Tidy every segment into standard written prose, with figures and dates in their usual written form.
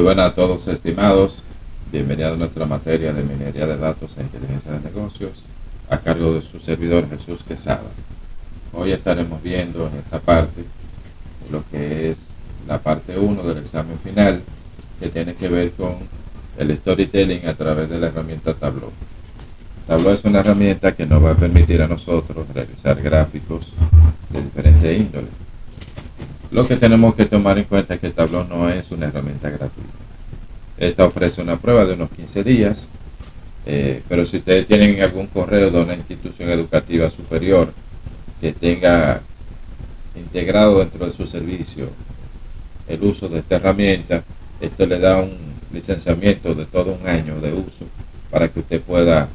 buenas a todos, estimados. Bienvenidos a nuestra materia de minería de datos e inteligencia de negocios, a cargo de su servidor Jesús Quesada. Hoy estaremos viendo en esta parte lo que es la parte 1 del examen final, que tiene que ver con el storytelling a través de la herramienta Tableau. Tableau es una herramienta que nos va a permitir a nosotros realizar gráficos de diferentes índoles. Lo que tenemos que tomar en cuenta es que Tableau no es una herramienta gratuita. Esta ofrece una prueba de unos 15 días, pero si ustedes tienen algún correo de una institución educativa superior que tenga integrado dentro de su servicio el uso de esta herramienta, esto le da un licenciamiento de todo un año de uso para que usted pueda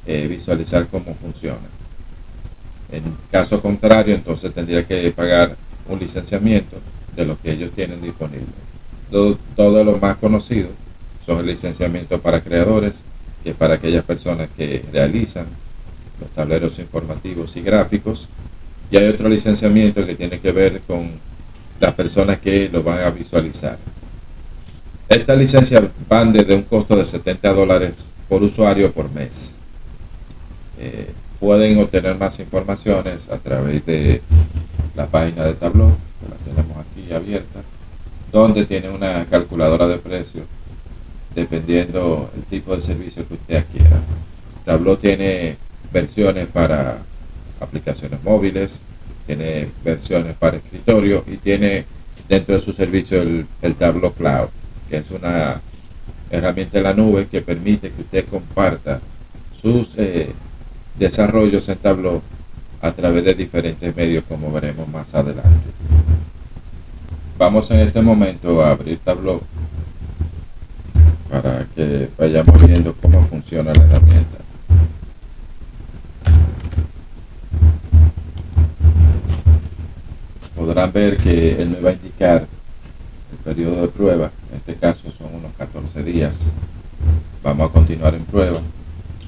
visualizar cómo funciona. En caso contrario, entonces tendría que pagar un licenciamiento de lo que ellos tienen disponible. Todo lo más conocido son el licenciamiento para creadores, que es para aquellas personas que realizan los tableros informativos y gráficos, y hay otro licenciamiento que tiene que ver con las personas que lo van a visualizar. Estas licencias van desde un costo de $70 por usuario por mes. Pueden obtener más informaciones a través de la página de Tableau, que la tenemos aquí abierta, donde tiene una calculadora de precios dependiendo el tipo de servicio que usted adquiera. Tableau tiene versiones para aplicaciones móviles, tiene versiones para escritorio y tiene dentro de su servicio el Tableau Cloud, que es una herramienta en la nube que permite que usted comparta sus desarrollos en Tableau a través de diferentes medios, como veremos más adelante. Vamos en este momento a abrir Tableau para que vayamos viendo cómo funciona la herramienta. Podrán ver que él me va a indicar el periodo de prueba. En este caso son unos 14 días. Vamos a continuar en prueba.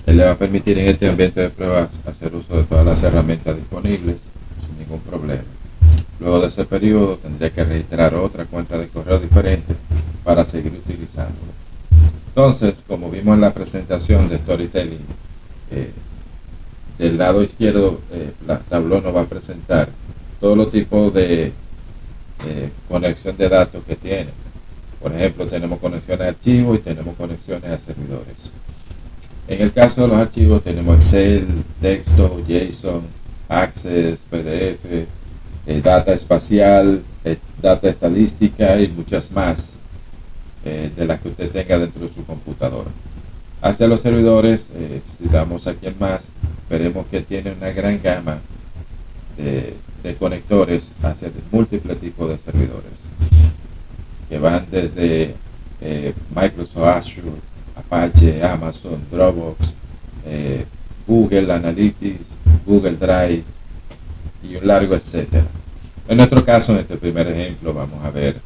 Él le va a permitir en este ambiente de pruebas hacer uso de todas las herramientas disponibles sin ningún problema. Luego de ese periodo tendría que registrar otra cuenta de correo diferente para seguir utilizándolo. Entonces, como vimos en la presentación de Storytelling, del lado izquierdo, la Tableau nos va a presentar todos los tipos de conexión de datos que tiene. Por ejemplo, tenemos conexiones a archivos y tenemos conexiones a servidores. En el caso de los archivos tenemos Excel, texto, JSON, Access, PDF, data espacial, data estadística y muchas más de las que usted tenga dentro de su computadora. Hacia los servidores, si damos aquí en más, veremos que tiene una gran gama de conectores hacia múltiples tipos de servidores que van desde Microsoft Azure, Apache, Amazon, Dropbox, Google Analytics, Google Drive y un largo etcétera. En nuestro caso, en este primer ejemplo, vamos a ver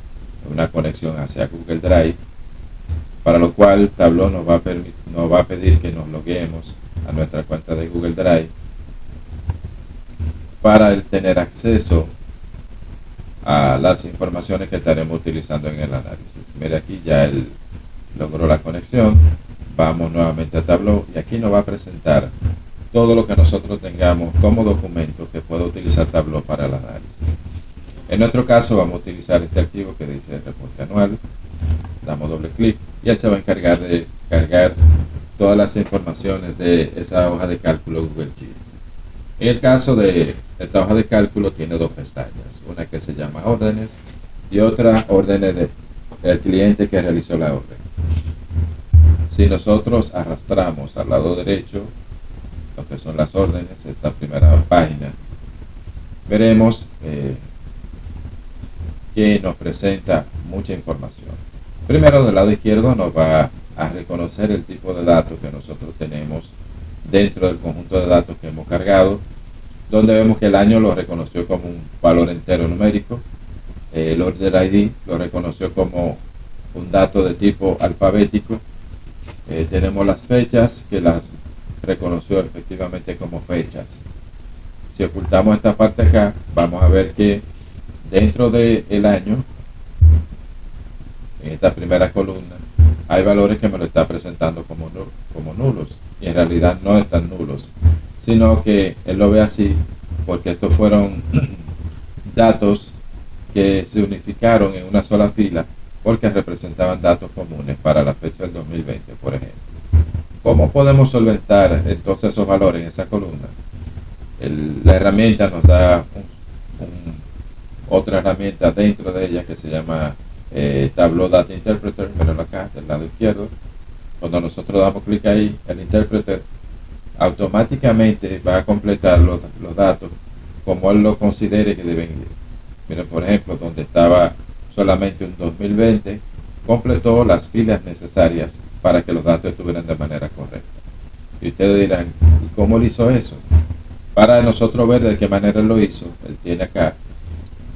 una conexión hacia Google Drive, para lo cual Tableau nos va a pedir que nos logueemos a nuestra cuenta de Google Drive para tener acceso a las informaciones que estaremos utilizando en el análisis. Mire, aquí ya él logró la conexión. Vamos nuevamente a Tableau y aquí nos va a presentar todo lo que nosotros tengamos como documento que pueda utilizar Tableau para el análisis. En nuestro caso vamos a utilizar este archivo que dice reporte anual. Damos doble clic y él se va a encargar de cargar todas las informaciones de esa hoja de cálculo Google Sheets. En el caso de esta hoja de cálculo tiene dos pestañas, una que se llama órdenes y otra órdenes del cliente que realizó la orden. Si nosotros arrastramos al lado derecho lo que son las órdenes, esta primera página, veremos que nos presenta mucha información. Primero, del lado izquierdo nos va a reconocer el tipo de datos que nosotros tenemos dentro del conjunto de datos que hemos cargado, donde vemos que el año lo reconoció como un valor entero numérico, el order ID lo reconoció como un dato de tipo alfabético, tenemos las fechas que las reconoció efectivamente como fechas. Si ocultamos esta parte acá, vamos a ver que dentro del año, en esta primera columna, hay valores que me lo está presentando como nulos, y en realidad no están nulos, sino que él lo ve así porque estos fueron datos que se unificaron en una sola fila porque representaban datos comunes para la fecha del 2020, por ejemplo. ¿Cómo podemos solventar entonces esos valores en esa columna? La herramienta nos da otra herramienta dentro de ella que se llama Tableau Data Interpreter. Mírenlo acá del lado izquierdo. Cuando nosotros damos clic ahí, el interpreter automáticamente va a completar los datos como él lo considere que deben ir. Miren, por ejemplo, donde estaba solamente un 2020, completó las filas necesarias para que los datos estuvieran de manera correcta. Y ustedes dirán, ¿y cómo él hizo eso? Para nosotros ver de qué manera él lo hizo, él tiene acá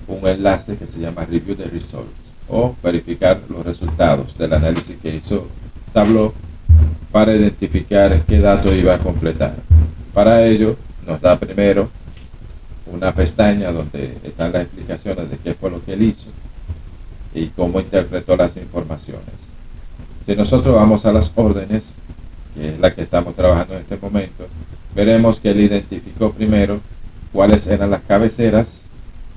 un enlace que se llama Review the Results, o verificar los resultados del análisis que hizo Tableau para identificar qué datos iba a completar. Para ello nos da primero una pestaña donde están las explicaciones de qué fue lo que él hizo y cómo interpretó las informaciones. Si nosotros vamos a las órdenes, que es la que estamos trabajando en este momento, veremos que él identificó primero cuáles eran las cabeceras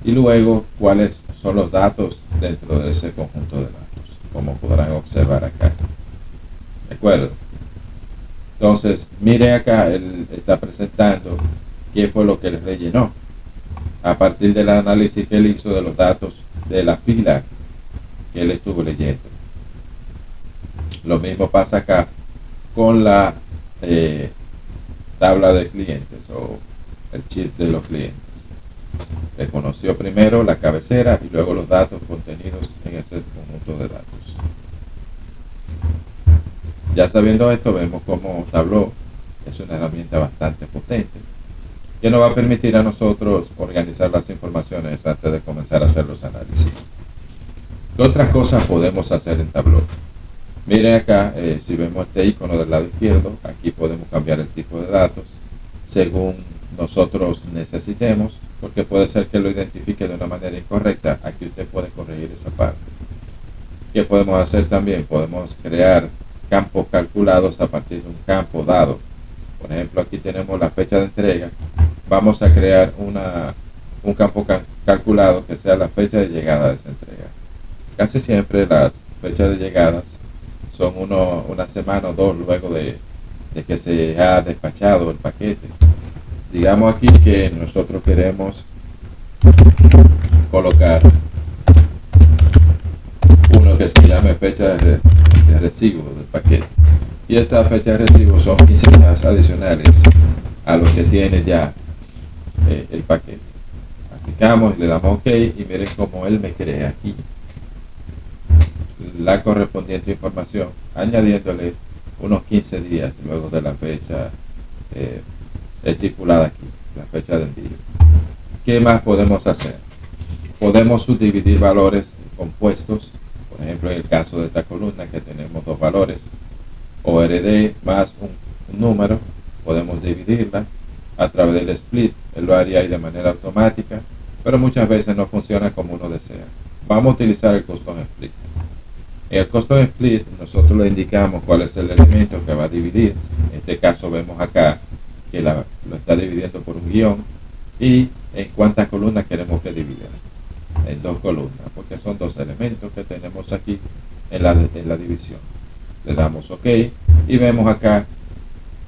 y luego cuáles son los datos dentro de ese conjunto de datos, como podrán observar acá. ¿De acuerdo? Entonces, mire acá, él está presentando qué fue lo que él rellenó a partir del análisis que él hizo de los datos de la fila que él estuvo leyendo. Lo mismo pasa acá con la tabla de clientes o el chip de los clientes. Reconoció primero la cabecera y luego los datos contenidos en ese conjunto de datos. Ya sabiendo esto, vemos cómo Tableau es una herramienta bastante potente que nos va a permitir a nosotros organizar las informaciones antes de comenzar a hacer los análisis. ¿Qué otras cosas podemos hacer en Tableau? Miren acá, si vemos este icono del lado izquierdo, aquí podemos cambiar el tipo de datos según nosotros necesitemos, porque puede ser que lo identifique de una manera incorrecta. Aquí usted puede corregir esa parte. ¿Qué podemos hacer también? Podemos crear campos calculados a partir de un campo dado. Por ejemplo, aquí tenemos la fecha de entrega. Vamos a crear un campo calculado que sea la fecha de llegada de esa entrega. Casi siempre las fechas de llegadas son una semana o dos luego de que se ha despachado el paquete. Digamos aquí que nosotros queremos colocar uno que se llame fecha de recibo del paquete, y esta fecha de recibo son 15 días adicionales a los que tiene ya el paquete. Aplicamos y le damos OK, y miren cómo él me crea aquí la correspondiente información, añadiéndole unos 15 días luego de la fecha estipulada aquí, la fecha de envío. ¿Qué más podemos hacer? Podemos subdividir valores compuestos. Por ejemplo, en el caso de esta columna que tenemos dos valores, ORD más un número, podemos dividirla a través del split. Él lo haría ahí de manera automática, pero muchas veces no funciona como uno desea. Vamos a utilizar el custom split. En el custom split nosotros le indicamos cuál es el elemento que va a dividir. En este caso vemos acá que lo está dividiendo por un guión, y en cuántas columnas queremos que divida. En dos columnas, porque son dos elementos que tenemos aquí en la división. Le damos OK y vemos acá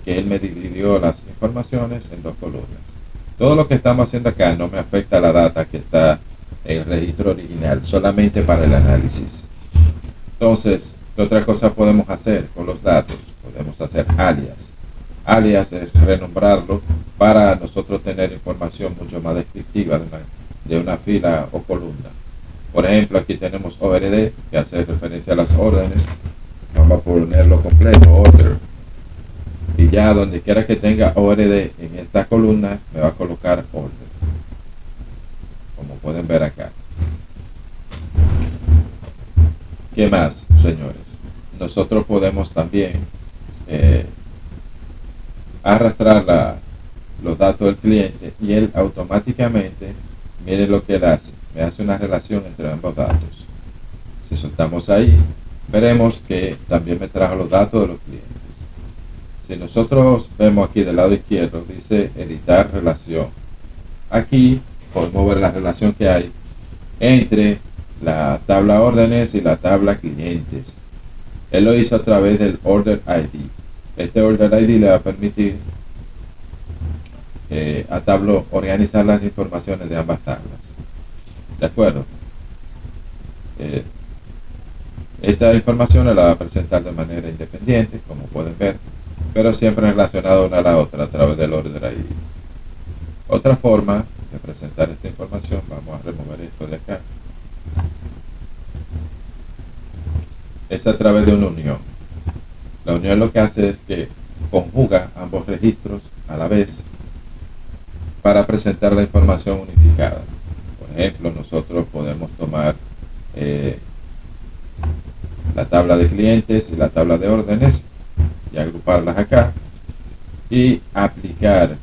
que él me dividió las informaciones en dos columnas. Todo lo que estamos haciendo acá no me afecta a la data que está en el registro original, solamente para el análisis. Entonces, ¿qué otra cosa podemos hacer con los datos? Podemos hacer alias. Alias es renombrarlo para nosotros tener información mucho más descriptiva de una fila o columna. Por ejemplo, aquí tenemos ORD, que hace referencia a las órdenes. Vamos a ponerlo completo, order. Y ya donde quiera que tenga ORD en esta columna, me va a colocar order, como pueden ver acá. ¿Qué más, señores? Nosotros podemos también arrastrar los datos del cliente, y él automáticamente, miren lo que él hace, me hace una relación entre ambos datos. Si soltamos ahí, veremos que también me trajo los datos de los clientes. Si nosotros vemos aquí del lado izquierdo, dice editar relación. Aquí podemos ver la relación que hay entre la tabla órdenes y la tabla clientes. Él lo hizo a través del Order ID. Este Order ID le va a permitir a Tableau organizar las informaciones de ambas tablas. ¿De acuerdo? Esta información la va a presentar de manera independiente, como pueden ver, pero siempre relacionada una a la otra a través del Order ID. Otra forma de presentar esta información, vamos a remover esto de acá, es a través de una unión. La unión lo que hace es que conjuga ambos registros a la vez para presentar la información unificada. Por ejemplo, nosotros podemos tomar la tabla de clientes y la tabla de órdenes y agruparlas acá y aplicar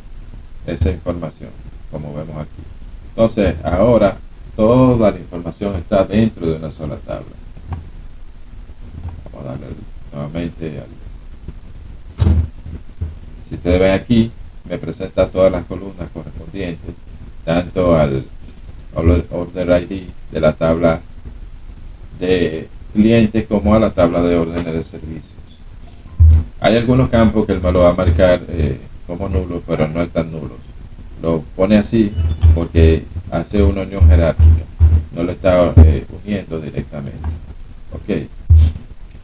esa información, como vemos aquí. Entonces, ahora toda la información está dentro de una sola tabla. Vamos a darle nuevamente al... Si ustedes ven aquí, me presenta todas las columnas correspondientes, tanto al Order ID de la tabla de clientes como a la tabla de órdenes de servicios. Hay algunos campos que él me lo va a marcar como nulos, pero no están nulos. Lo pone así porque hace una unión jerárquica, no lo está uniendo directamente. Ok.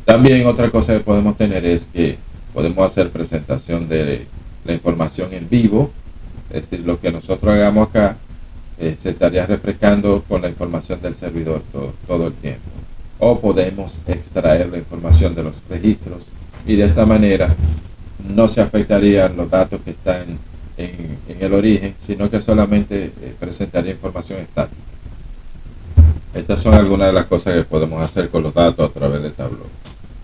También otra cosa que podemos tener es que podemos hacer presentación de la información en vivo, es decir, lo que nosotros hagamos acá se estaría refrescando con la información del servidor todo el tiempo. O podemos extraer la información de los registros y de esta manera no se afectarían los datos que están en el origen, sino que solamente presentaría información estática. Estas son algunas de las cosas que podemos hacer con los datos a través de Tableau.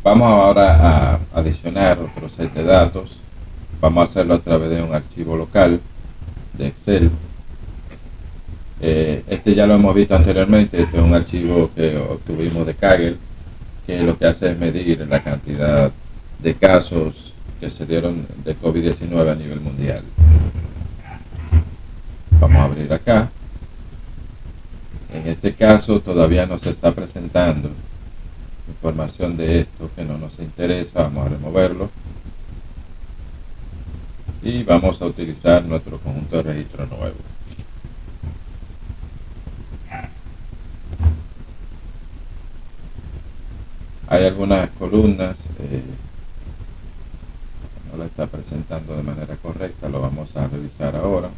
Vamos ahora a adicionar otro set de datos. Vamos a hacerlo a través de un archivo local de Excel. Este ya lo hemos visto anteriormente. Este es un archivo que obtuvimos de Kaggle, que lo que hace es medir la cantidad de casos que se dieron de COVID-19 a nivel mundial. Vamos a abrir acá. En este caso todavía no se está presentando información de esto que no nos interesa. Vamos a removerlo y vamos a utilizar nuestro conjunto de registro nuevo. Hay algunas columnas no la está presentando de manera correcta, lo vamos a revisar ahora.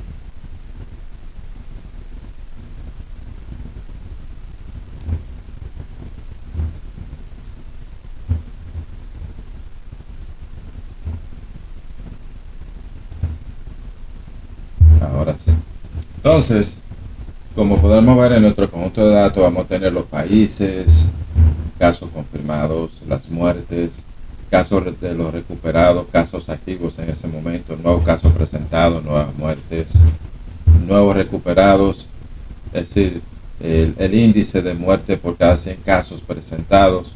Ahora sí. Entonces, como podemos ver en nuestro conjunto de datos, vamos a tener los países, casos confirmados, las muertes, casos de los recuperados, casos activos en ese momento, nuevos casos presentados, nuevas muertes, nuevos recuperados, es decir, el índice de muerte por cada 100 casos presentados.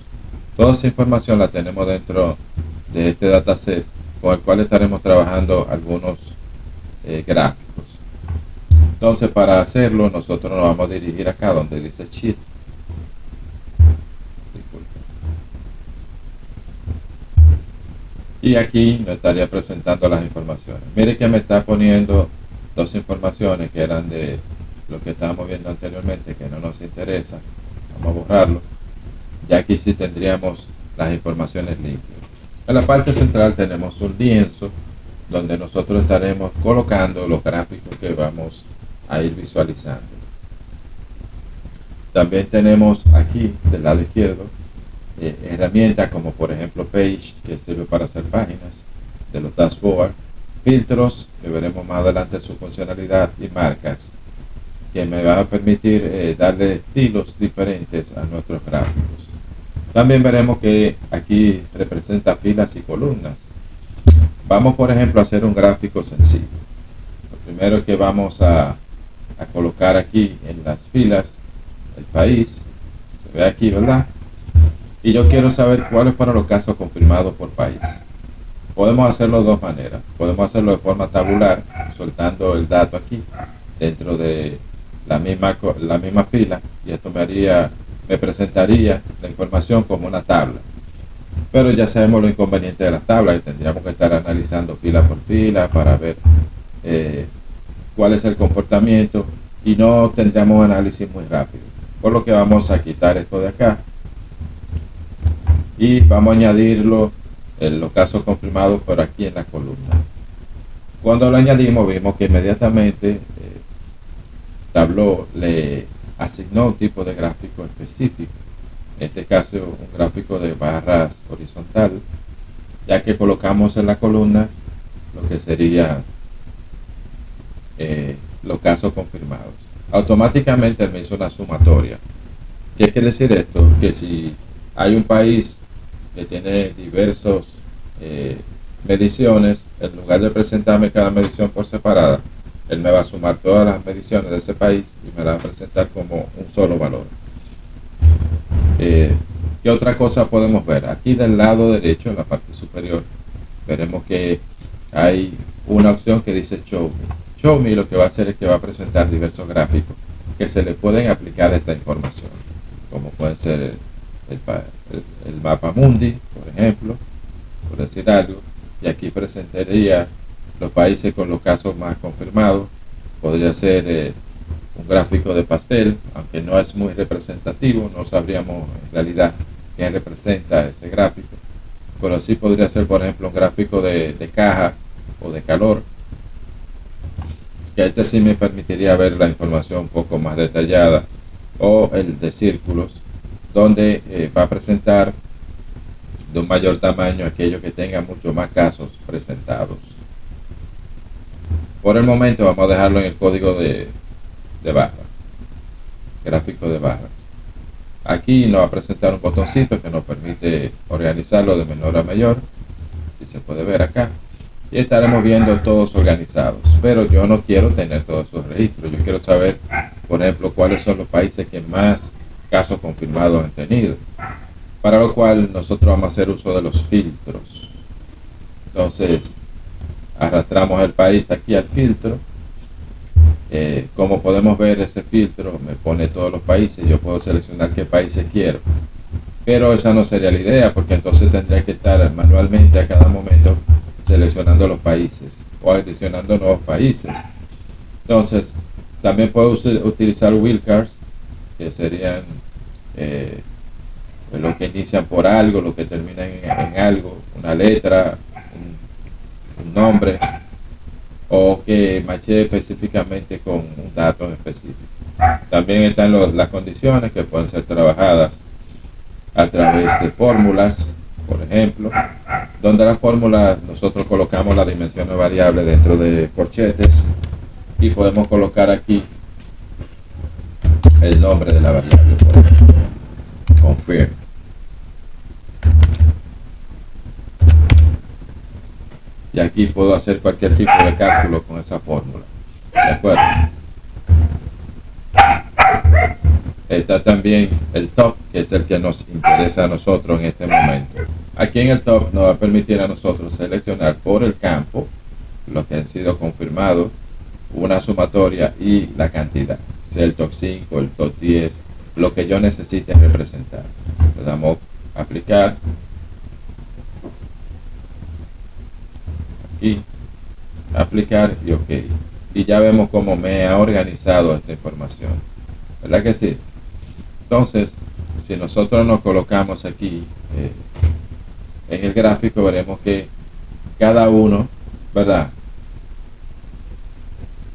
Toda esa información la tenemos dentro de este dataset con el cual estaremos trabajando algunos gráficos. Entonces, para hacerlo, nosotros nos vamos a dirigir acá donde dice Sheet. Y aquí nos estaría presentando las informaciones. Mire que me está poniendo dos informaciones que eran de lo que estábamos viendo anteriormente, que no nos interesa. Vamos a borrarlo. Ya aquí sí tendríamos las informaciones limpias. En la parte central tenemos un lienzo donde nosotros estaremos colocando los gráficos que vamos a ir visualizando. También tenemos aquí del lado izquierdo herramientas como por ejemplo Page, que sirve para hacer páginas de los dashboards, filtros, que veremos más adelante su funcionalidad, y marcas, que me van a permitir darle estilos diferentes a nuestros gráficos. También veremos que aquí representa filas y columnas. Vamos por ejemplo a hacer un gráfico sencillo. Lo primero que vamos a colocar aquí en las filas, el país, se ve aquí, ¿verdad? y yo quiero saber cuáles fueron los casos confirmados por país. Podemos hacerlo de dos maneras. Podemos hacerlo de forma tabular, soltando el dato aquí dentro de la misma fila, y esto me presentaría la información como una tabla. Pero ya sabemos lo inconveniente de las tablas y tendríamos que estar analizando fila por fila para ver cuál es el comportamiento, y no tendríamos un análisis muy rápido. Por lo que vamos a quitar esto de acá y vamos a añadirlo en los casos confirmados por aquí en la columna. Cuando lo añadimos vimos que inmediatamente Tableau le asignó un tipo de gráfico específico, en este caso un gráfico de barras horizontal, ya que colocamos en la columna lo que sería los casos confirmados. Automáticamente me hizo una sumatoria. ¿Qué quiere decir esto? Que si hay un país que tiene diversos mediciones, en lugar de presentarme cada medición por separada, él me va a sumar todas las mediciones de ese país y me la va a presentar como un solo valor. ¿Qué otra cosa podemos ver? Aquí del lado derecho, en la parte superior, veremos que hay una opción que dice Show Me. Show Me lo que va a hacer es que va a presentar diversos gráficos que se le pueden aplicar a esta información, como pueden ser el mapa mundi, por ejemplo, por decir algo, y aquí presentaría los países con los casos más confirmados. Podría ser un gráfico de pastel, aunque no es muy representativo, no sabríamos en realidad qué representa ese gráfico, pero sí podría ser, por ejemplo, un gráfico de caja o de calor, que este sí me permitiría ver la información un poco más detallada, o el de círculos, donde va a presentar de un mayor tamaño aquello que tenga mucho más casos presentados. Por el momento vamos a dejarlo en el código de barra, gráfico de barras. Aquí nos va a presentar un botoncito que nos permite organizarlo de menor a mayor, si se puede ver acá, y estaremos viendo todos organizados. Pero yo no quiero tener todos esos registros, yo quiero saber, por ejemplo, cuáles son los países que más casos confirmados han tenido, para lo cual nosotros vamos a hacer uso de los filtros. Entonces arrastramos el país aquí al filtro. Como podemos ver, ese filtro me pone todos los países, yo puedo seleccionar qué países quiero, pero esa no sería la idea, porque entonces tendría que estar manualmente a cada momento seleccionando los países o adicionando nuevos países. Entonces también puedo utilizar wildcards, que serían los que inician por algo, los que terminan en algo, una letra, un nombre, o que mache específicamente con un dato en específico. También están las condiciones que pueden ser trabajadas a través de fórmulas, por ejemplo, donde las fórmulas nosotros colocamos las dimensiones variables dentro de corchetes y podemos colocar aquí el nombre de la variable, por ejemplo, confirm. Y aquí puedo hacer cualquier tipo de cálculo con esa fórmula. ¿De acuerdo? Está también el top, que es el que nos interesa a nosotros en este momento. Aquí en el top nos va a permitir a nosotros seleccionar por el campo los que han sido confirmados, una sumatoria y la cantidad, sea el top 5, el top 10, lo que yo necesite representar. Le damos a aplicar. Y aplicar y ok, y ya vemos cómo me ha organizado esta información, ¿verdad que sí? Entonces, si nosotros nos colocamos aquí en el gráfico, veremos que cada uno, ¿verdad?,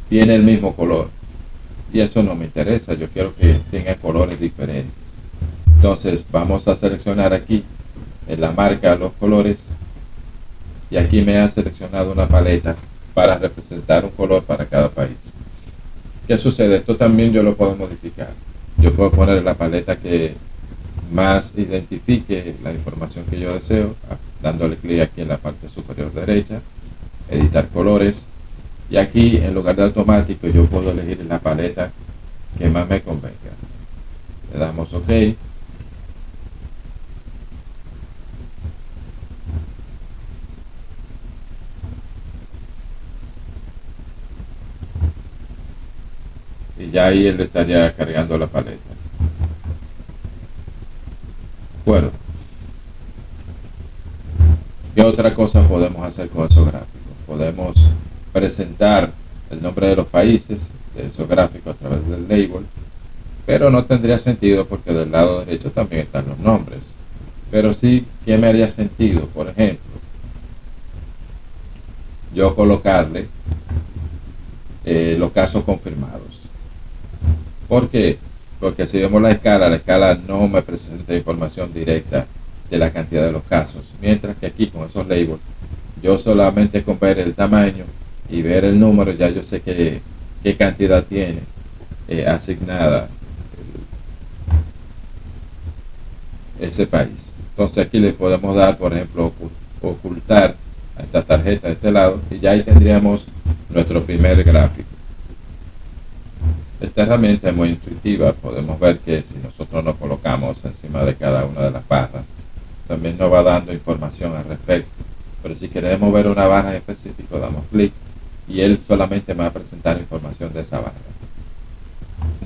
tiene el mismo color, y eso no me interesa, yo quiero que tenga colores diferentes. Entonces vamos a seleccionar aquí en la marca los colores, y aquí me ha seleccionado una paleta para representar un color para cada país. ¿Qué sucede? Esto también yo lo puedo modificar. Yo puedo poner la paleta que más identifique la información que yo deseo, dándole clic aquí en la parte superior derecha, editar colores, y aquí en lugar de automático yo puedo elegir la paleta que más me convenga. Le damos OK. y ya ahí él estaría cargando la paleta. Bueno, ¿qué otra cosa podemos hacer con esos gráficos? Podemos presentar el nombre de los países de esos gráficos a través del label, pero no tendría sentido porque del lado derecho también están los nombres. Pero sí, ¿qué me haría sentido? Por ejemplo, yo colocarle los casos confirmados. ¿Por qué? Porque si vemos la escala no me presenta información directa de la cantidad de los casos, mientras que aquí con esos labels, yo solamente con ver el tamaño y ver el número, ya yo sé qué cantidad tiene asignada ese país. Entonces aquí le podemos dar, por ejemplo, ocultar a esta tarjeta de este lado y ya ahí tendríamos nuestro primer gráfico. Esta herramienta es muy intuitiva, podemos ver que si nosotros nos colocamos encima de cada una de las barras, también nos va dando información al respecto. Pero si queremos ver una barra en específico, damos clic y él solamente me va a presentar información de esa barra.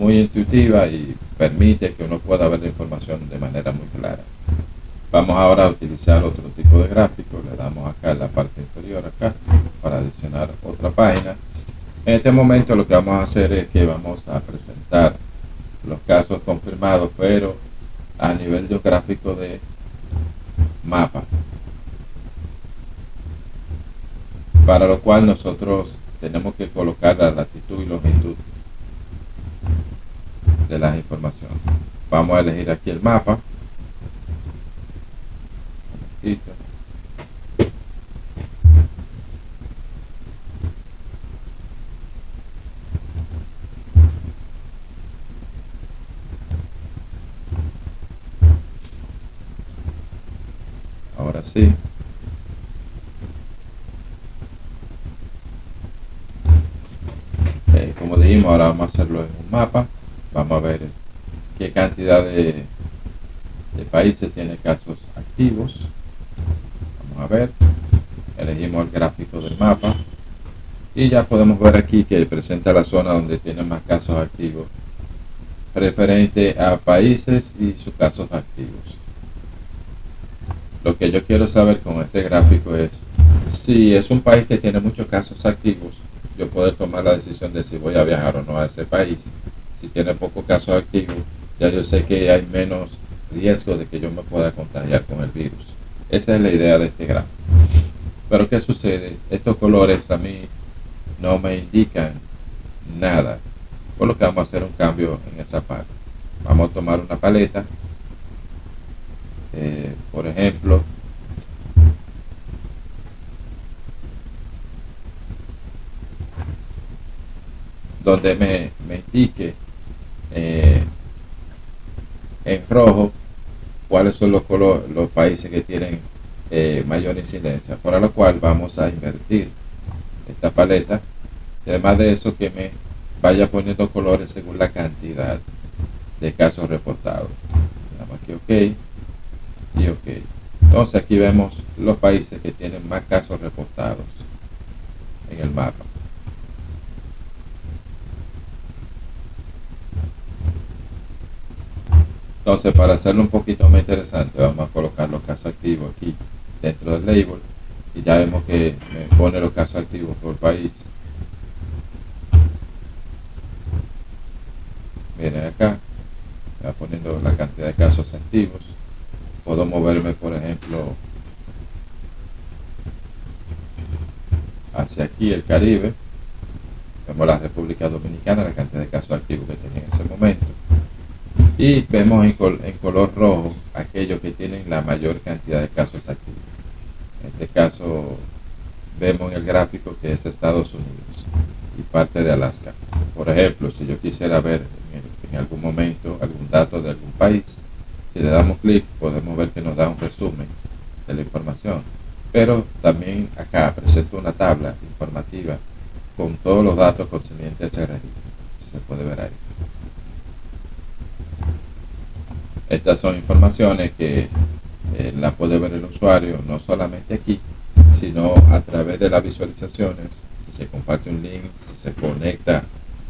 Muy intuitiva y permite que uno pueda ver la información de manera muy clara. Vamos ahora a utilizar otro tipo de gráfico. Le damos acá en la parte inferior acá para adicionar otra página. En este momento lo que vamos a hacer es que vamos a presentar los casos confirmados, pero a nivel geográfico de mapa, para lo cual nosotros tenemos que colocar la latitud y longitud de las informaciones. Vamos a elegir aquí el mapa. Ahora sí. Como dijimos, ahora vamos a hacerlo en un mapa. Vamos a ver qué cantidad de países tiene casos activos. Vamos a ver. Elegimos el gráfico del mapa. Y ya podemos ver aquí que presenta la zona donde tiene más casos activos, referente a países y sus casos activos. Lo que yo quiero saber con este gráfico es si es un país que tiene muchos casos activos, yo puedo tomar la decisión de si voy a viajar o no a ese país. Si tiene pocos casos activos, ya yo sé que hay menos riesgo de que yo me pueda contagiar con el virus. Esa es la idea de este gráfico. Pero ¿qué sucede? Estos colores a mí no me indican nada, por lo que vamos a hacer un cambio en esa parte. Vamos a tomar una paleta, por ejemplo, donde me indique en rojo cuáles son los países que tienen mayor incidencia, para lo cual vamos a invertir esta paleta y además de eso que me vaya poniendo colores según la cantidad de casos reportados. Damos aquí OK y OK. Entonces aquí vemos los países que tienen más casos reportados en el mapa. Entonces, para hacerlo un poquito más interesante, vamos a colocar los casos activos aquí dentro del label y ya vemos que me pone los casos activos por país. Miren acá, me va poniendo la cantidad de casos activos. Puedo moverme, por ejemplo, hacia aquí, el Caribe. Vemos la República Dominicana, la cantidad de casos activos que tenía en ese momento. Y vemos en color rojo aquellos que tienen la mayor cantidad de casos activos. En este caso vemos en el gráfico que es Estados Unidos y parte de Alaska. Por ejemplo, si yo quisiera ver en algún momento algún dato de algún país, si le damos clic podemos ver que nos da un resumen de la información. Pero también acá presento una tabla informativa con todos los datos concernientes a ese registro. Se puede ver ahí. Estas son informaciones que las puede ver el usuario no solamente aquí, sino a través de las visualizaciones. Si se comparte un link, si se conecta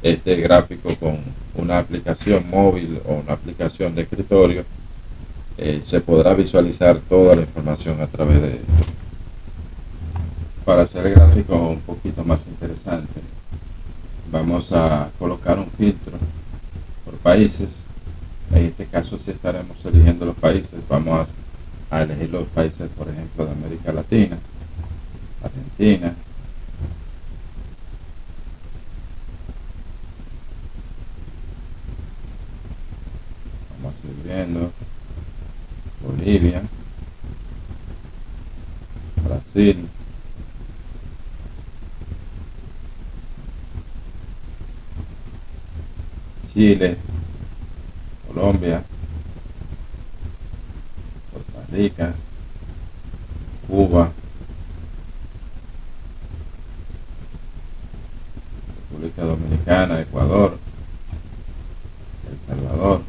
este gráfico con una aplicación móvil o una aplicación de escritorio, se podrá visualizar toda la información a través de esto. Para hacer el gráfico un poquito más interesante, vamos a colocar un filtro por países. En este caso, si estaremos eligiendo los países, vamos a elegir los países, por ejemplo, de América Latina, Argentina, vamos a seguir viendo, Bolivia, Brasil, Chile, Colombia, Costa Rica, Cuba, República Dominicana, Ecuador, El Salvador,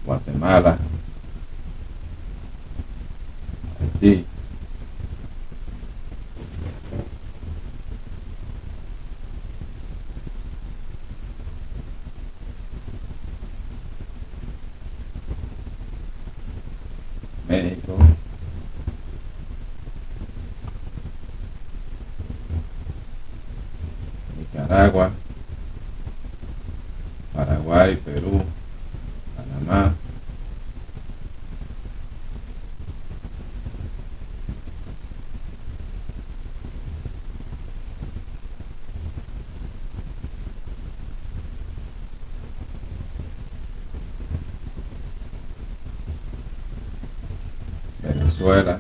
Guatemala, Haití, México, Nicaragua, Paraguay, Perú, Panamá, Venezuela,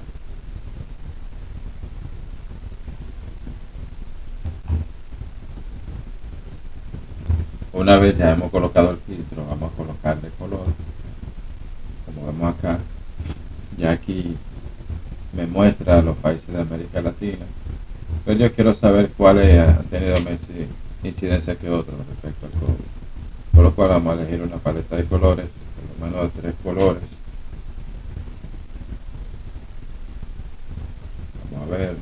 una vez ya hemos colocado el filtro, vamos a colocarle color, como vemos acá. Ya aquí me muestra los países de América Latina, pero yo quiero saber cuáles han tenido más incidencia que otros respecto al COVID, por lo cual vamos a elegir una paleta de colores, por lo menos de 3 colores. Vamos a ver,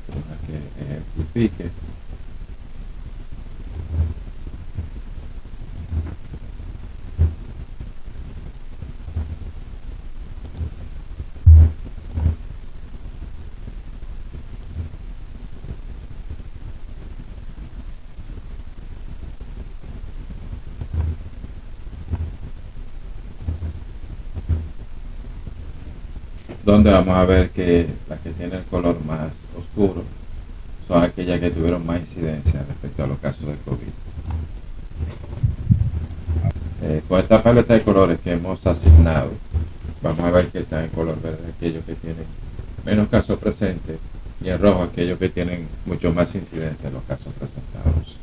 una que ejemplifique. Donde vamos a ver que las que tienen el color más oscuro son aquellas que tuvieron más incidencia respecto a los casos de COVID. Con esta paleta de colores que hemos asignado, vamos a ver que está en color verde aquellos que tienen menos casos presentes y en rojo aquellos que tienen mucho más incidencia en los casos presentados.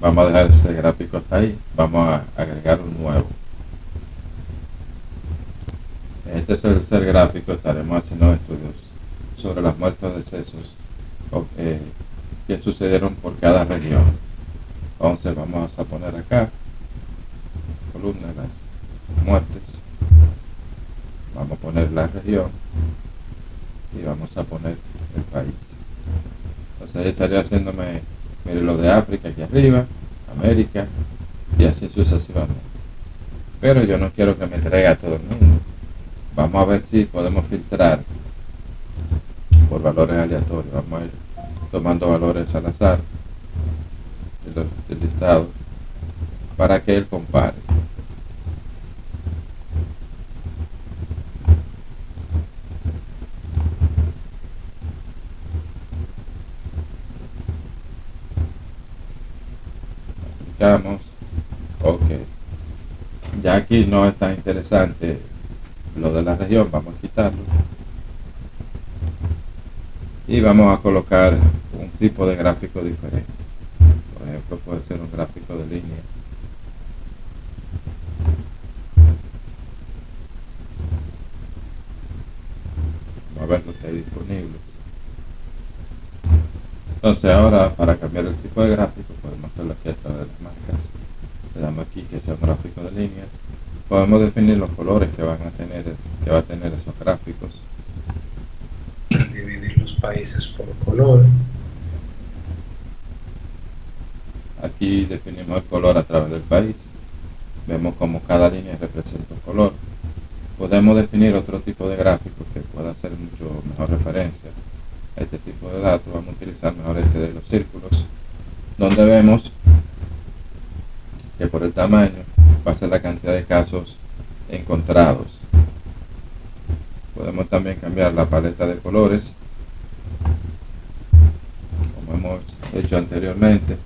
Vamos a dejar ese gráfico hasta ahí, vamos a agregar un nuevo. En este tercer gráfico estaremos haciendo estudios sobre las muertes o decesos que sucedieron por cada región. Entonces vamos a poner acá columna de las muertes, vamos a poner la región y vamos a poner el país. Entonces ahí estaría haciéndome, mire, lo de África aquí arriba, América y así sucesivamente. Pero yo no quiero que me traiga a todo el mundo. Vamos a ver si podemos filtrar por valores aleatorios. Vamos a ir tomando valores al azar del listado para que él compare. Aplicamos. Ok. Ya aquí no es tan interesante lo de la región, vamos a quitarlo. Y vamos a colocar un tipo de gráfico diferente. Por ejemplo, puede ser un gráfico de línea. Vamos a ver lo que hay disponible. Entonces ahora, para cambiar el tipo de gráfico, podemos hacerlo aquí a través de las marcas. Le damos aquí que sea un gráfico de líneas. Podemos definir los colores que va a tener esos gráficos. Dividir los países por color. Aquí definimos el color a través del país. Vemos como cada línea representa un color. Podemos definir otro tipo de gráficos que pueda hacer mucho mejor referencia a este tipo de datos. Vamos a utilizar mejor este de los círculos, donde vemos que por el tamaño va a ser la cantidad de casos encontrados. Podemos también cambiar la paleta de colores, como hemos hecho anteriormente.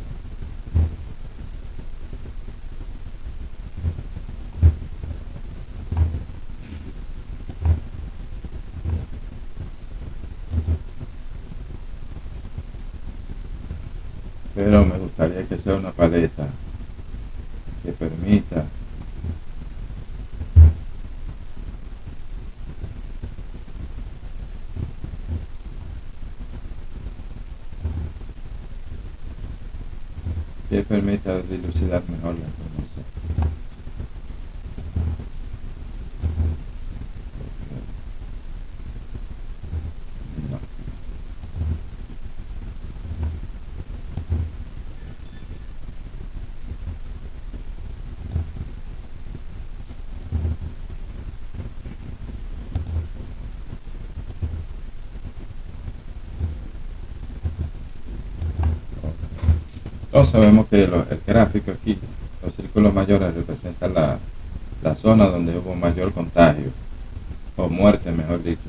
Pero me gustaría que sea una paleta que permita dilucidar mejor la información. No. Entonces vemos que el gráfico aquí, los círculos mayores representan la zona donde hubo mayor contagio, o muerte mejor dicho,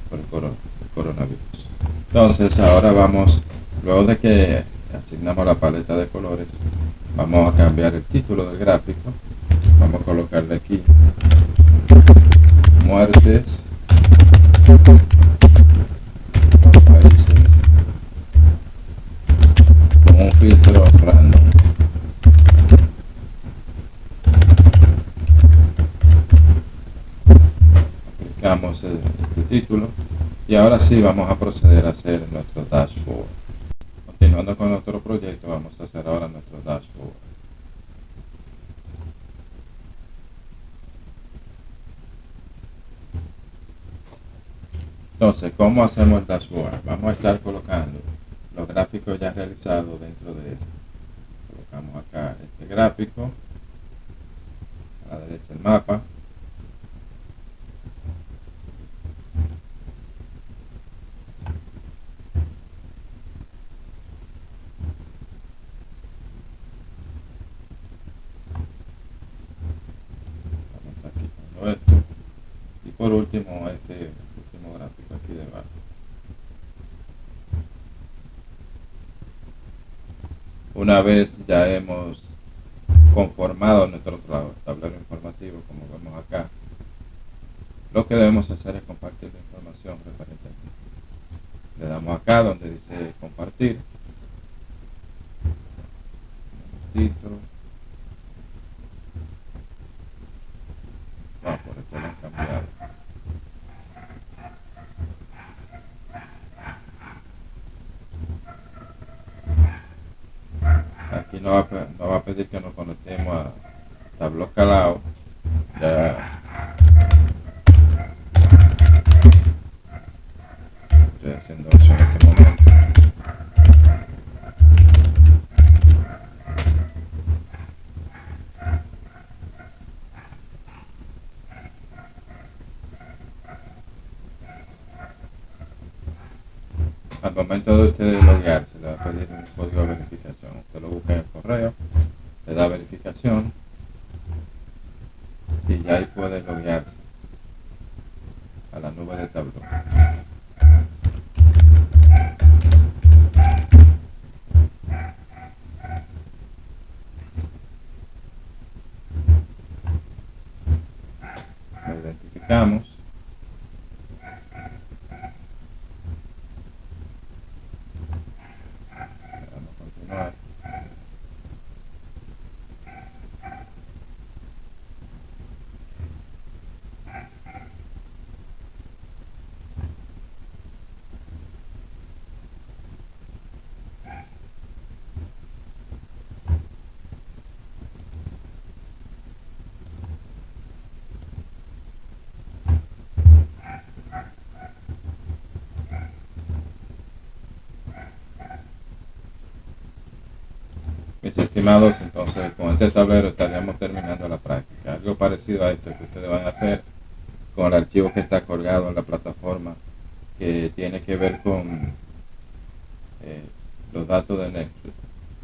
por el coronavirus. Entonces ahora vamos, luego de que asignamos la paleta de colores, vamos a cambiar el título del gráfico. Vamos a colocarle aquí muertes por países con un filtro random. Aplicamos este título y ahora sí vamos a proceder a hacer nuestro dashboard. Continuando con nuestro proyecto, vamos a hacer ahora nuestro dashboard. Entonces, ¿cómo hacemos el dashboard? Vamos a estar colocando los gráficos ya realizados dentro de esto. Colocamos acá este gráfico, a la derecha el mapa. Vamos aquí con esto. Y por último, este último gráfico aquí debajo. Una vez ya hemos conformado nuestro tablero informativo, como vemos acá, lo que debemos hacer es compartir la información referente aquí. Le damos acá donde dice compartir. Título. Por esto lo han cambiado. Aquí nos va a pedir que nos conectemos a Tableau Calao. Ya estoy haciendo eso en este momento. Al momento de ustedes loguearse, le va a pedir un código de verificación. Usted lo busca en el correo, le da verificación y ya ahí puede loguearse a la nube de Tableau. Lo identificamos. Vamos a continuar. estimados, entonces con este tablero estaríamos terminando la práctica. Algo parecido a esto que ustedes van a hacer con el archivo que está colgado en la plataforma, que tiene que ver con los datos de Netflix.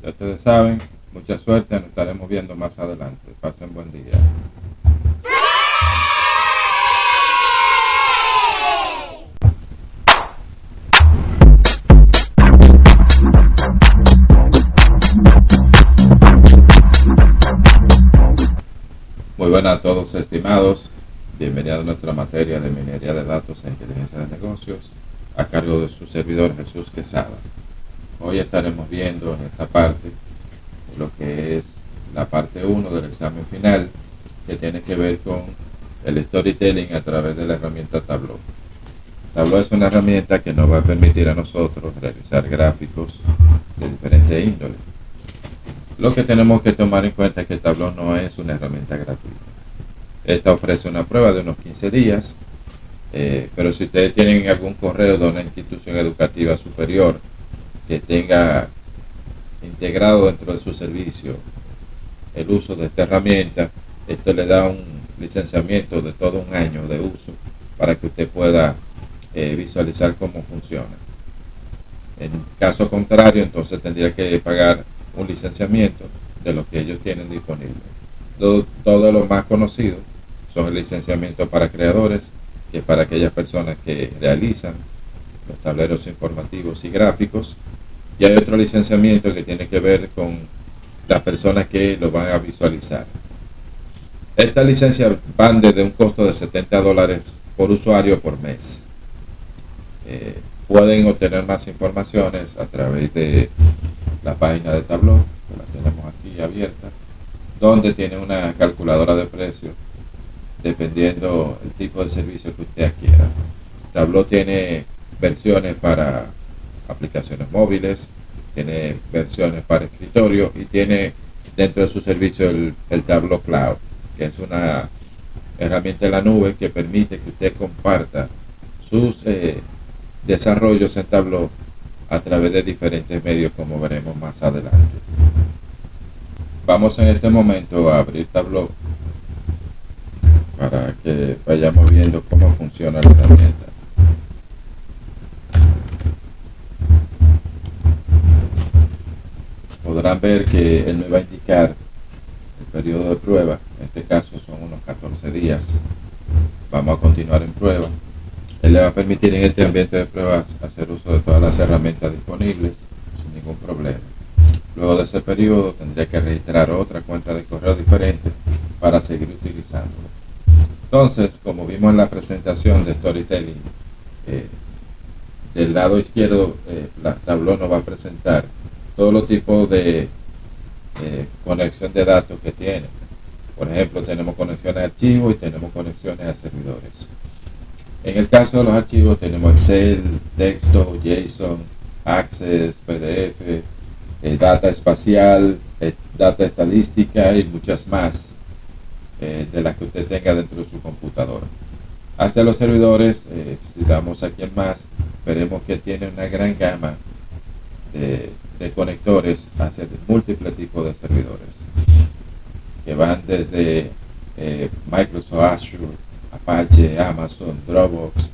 Ya ustedes saben, mucha suerte, nos estaremos viendo más adelante. Pasen buen día. Muy buenas a todos, estimados. Bienvenidos a nuestra materia de minería de datos e inteligencia de negocios, a cargo de su servidor Jesús Quesada. Hoy estaremos viendo en esta parte lo que es la parte 1 del examen final, que tiene que ver con el storytelling a través de la herramienta Tableau. Tableau es una herramienta que nos va a permitir a nosotros realizar gráficos de diferentes índoles. Lo que tenemos que tomar en cuenta es que Tableau no es una herramienta gratuita. Esta ofrece una prueba de unos 15 días, pero si ustedes tienen algún correo de una institución educativa superior que tenga integrado dentro de su servicio el uso de esta herramienta, esto le da un licenciamiento de todo un año de uso para que usted pueda visualizar cómo funciona. En caso contrario, entonces tendría que pagar un licenciamiento de lo que ellos tienen disponible. Todo lo más conocido son el licenciamiento para creadores, que es para aquellas personas que realizan los tableros informativos y gráficos, y hay otro licenciamiento que tiene que ver con las personas que lo van a visualizar. Estas licencias van desde un costo de $70 por usuario por mes. Pueden obtener más informaciones a través de la página de Tableau, que la tenemos aquí abierta, donde tiene una calculadora de precios dependiendo el tipo de servicio que usted adquiera. Tableau tiene versiones para aplicaciones móviles, tiene versiones para escritorio y tiene dentro de su servicio el Tableau Cloud, que es una herramienta en la nube que permite que usted comparta sus desarrollos en Tableau a través de diferentes medios, como veremos más adelante. Vamos en este momento a abrir Tableau para que vayamos viendo cómo funciona la herramienta. Podrán ver que él me va a indicar el periodo de prueba. En este caso son unos 14 días. Vamos a continuar en prueba. Él le va a permitir en este ambiente de pruebas hacer uso de todas las herramientas disponibles sin ningún problema. Luego de ese periodo tendría que registrar otra cuenta de correo diferente para seguir utilizándolo. Entonces, como vimos en la presentación de Storytelling, del lado izquierdo la Tableau nos va a presentar todos los tipos de conexión de datos que tiene. Por ejemplo, tenemos conexiones a archivos y tenemos conexiones a servidores. En el caso de los archivos tenemos Excel, texto, JSON, Access, PDF, data espacial, data estadística y muchas más de las que usted tenga dentro de su computadora. Hacia los servidores, si damos aquí en más, veremos que tiene una gran gama de conectores hacia múltiples tipos de servidores que van desde Microsoft Azure, Apache, Amazon, Dropbox,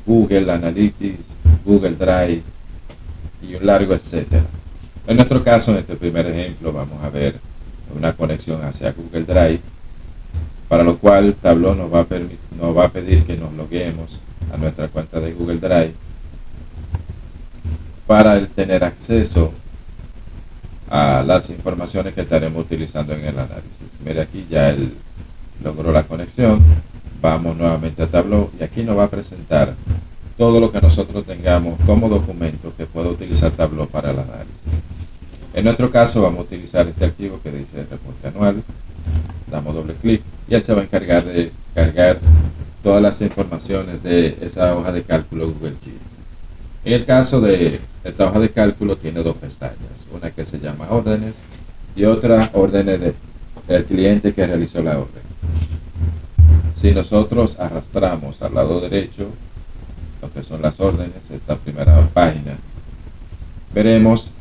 Google Analytics, Google Drive y un largo etcétera. En nuestro caso, en este primer ejemplo, vamos a ver una conexión hacia Google Drive, para lo cual Tableau nos va a pedir que nos loguemos a nuestra cuenta de Google Drive para tener acceso a las informaciones que estaremos utilizando en el análisis. Mire, aquí ya él logró la conexión. Vamos nuevamente a Tableau y aquí nos va a presentar todo lo que nosotros tengamos como documento que pueda utilizar Tableau para el análisis. En nuestro caso vamos a utilizar este archivo que dice reporte anual. Damos doble clic y él se va a encargar de cargar todas las informaciones de esa hoja de cálculo Google Sheets. En el caso de esta hoja de cálculo tiene dos pestañas, una que se llama órdenes y otra órdenes del cliente que realizó la orden. Si nosotros arrastramos al lado derecho lo que son las órdenes, esta primera página, veremos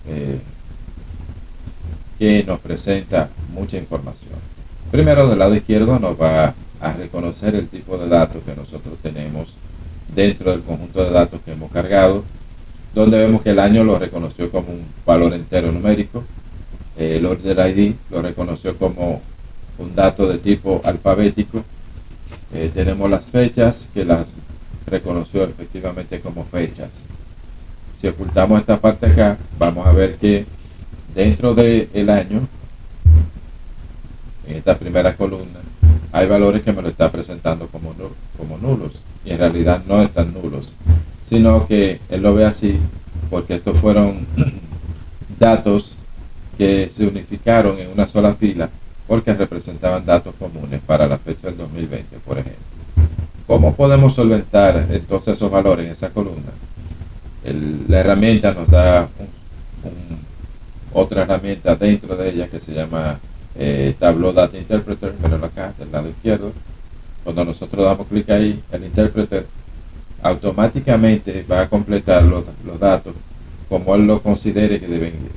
que nos presenta mucha información. Primero, del lado izquierdo nos va a reconocer el tipo de datos que nosotros tenemos dentro del conjunto de datos que hemos cargado, donde vemos que el año lo reconoció como un valor entero numérico, el order ID lo reconoció como un dato de tipo alfabético, tenemos las fechas que las reconoció efectivamente como fechas. Si ocultamos esta parte acá, vamos a ver que dentro del año, en esta primera columna, hay valores que me lo está presentando como nulos, y en realidad no están nulos, sino que él lo ve así porque estos fueron datos que se unificaron en una sola fila porque representaban datos comunes para la fecha del 2020, por ejemplo. ¿Cómo podemos solventar entonces esos valores en esa columna? La herramienta nos da otra herramienta dentro de ella que se llama Tableau Data Interpreter. Míralo acá del lado izquierdo. Cuando nosotros damos clic ahí, el interpreter automáticamente va a completar los datos como él lo considere que deben ir.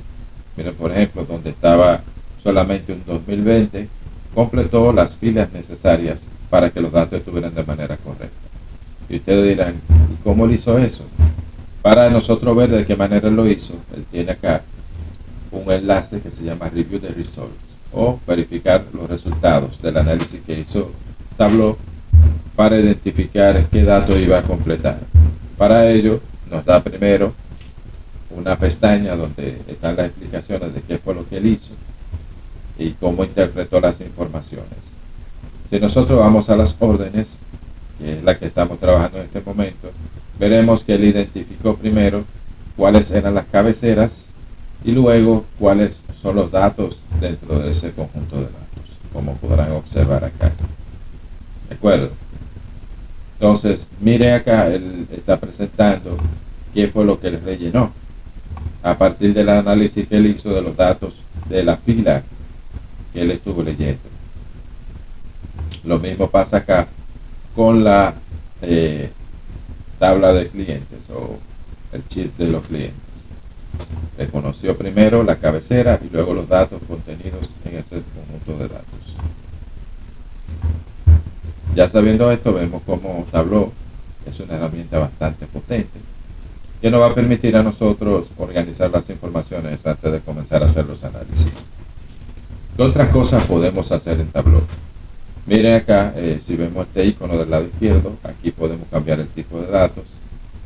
Miren, por ejemplo, donde estaba solamente un 2020, completó las filas necesarias para que los datos estuvieran de manera correcta. Y ustedes dirán, ¿y cómo él hizo eso? Para nosotros ver de qué manera él lo hizo, él tiene acá un enlace que se llama Review the Results, o verificar los resultados del análisis que hizo Tableau para identificar qué datos iba a completar. Para ello nos da primero una pestaña donde están las explicaciones de qué fue lo que él hizo y cómo interpretó las informaciones. Si nosotros vamos a las órdenes, que es la que estamos trabajando en este momento, veremos que él identificó primero cuáles eran las cabeceras y luego cuáles son los datos dentro de ese conjunto de datos, como podrán observar acá. ¿De acuerdo? Entonces, mire acá, él está presentando qué fue lo que él rellenó a partir del análisis que él hizo de los datos de la fila que él estuvo leyendo. Lo mismo pasa acá con la tabla de clientes o el chip de los clientes. Reconoció primero la cabecera y luego los datos contenidos en ese conjunto de datos. Ya sabiendo esto, vemos cómo Tableau es una herramienta bastante potente que nos va a permitir a nosotros organizar las informaciones antes de comenzar a hacer los análisis. ¿Qué otras cosas podemos hacer en Tableau? Miren acá, si vemos este icono del lado izquierdo, aquí podemos cambiar el tipo de datos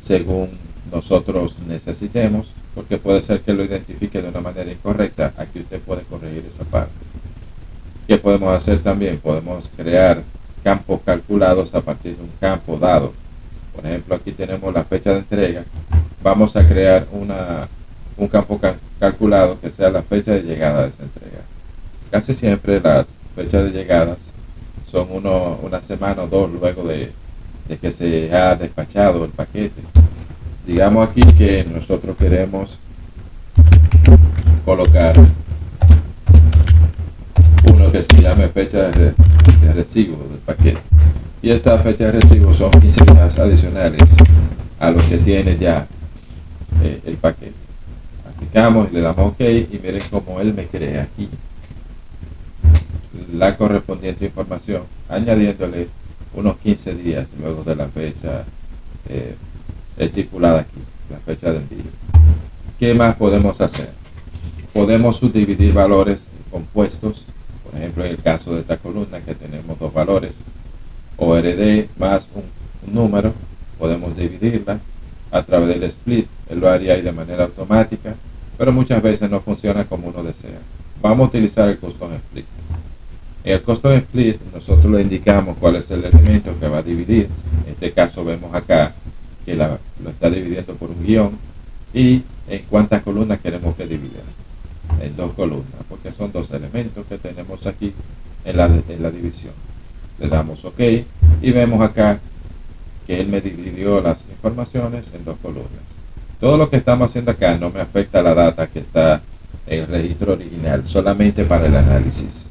según nosotros necesitemos, porque puede ser que lo identifique de una manera incorrecta. Aquí usted puede corregir esa parte. ¿Qué podemos hacer también? Podemos crear campos calculados a partir de un campo dado. Por ejemplo, aquí tenemos la fecha de entrega. Vamos a crear un campo calculado que sea la fecha de llegada de esa entrega. Casi siempre las fechas de llegadas son una semana o dos luego de que se ha despachado el paquete. Digamos aquí que nosotros queremos colocar uno que se llame fecha de recibo del paquete, y esta fecha de recibo son 15 días adicionales a los que tiene ya el paquete. Aplicamos y le damos OK, y miren cómo él me crea aquí la correspondiente información, añadiéndole unos 15 días luego de la fecha estipulada aquí, la fecha de envío. ¿Qué más podemos hacer? Podemos subdividir valores compuestos. Por ejemplo, en el caso de esta columna que tenemos dos valores, ORD más un número, podemos dividirla a través del split. Él lo haría ahí de manera automática, pero muchas veces no funciona como uno desea. Vamos a utilizar el custom split. En el custom split nosotros le indicamos cuál es el elemento que va a dividir. En este caso vemos acá que lo está dividiendo por un guión, y en cuántas columnas queremos que divida. En dos columnas, porque son dos elementos que tenemos aquí en la división. Le damos OK y vemos acá que él me dividió las informaciones en dos columnas. Todo lo que estamos haciendo acá no me afecta a la data que está en el registro original, solamente para el análisis.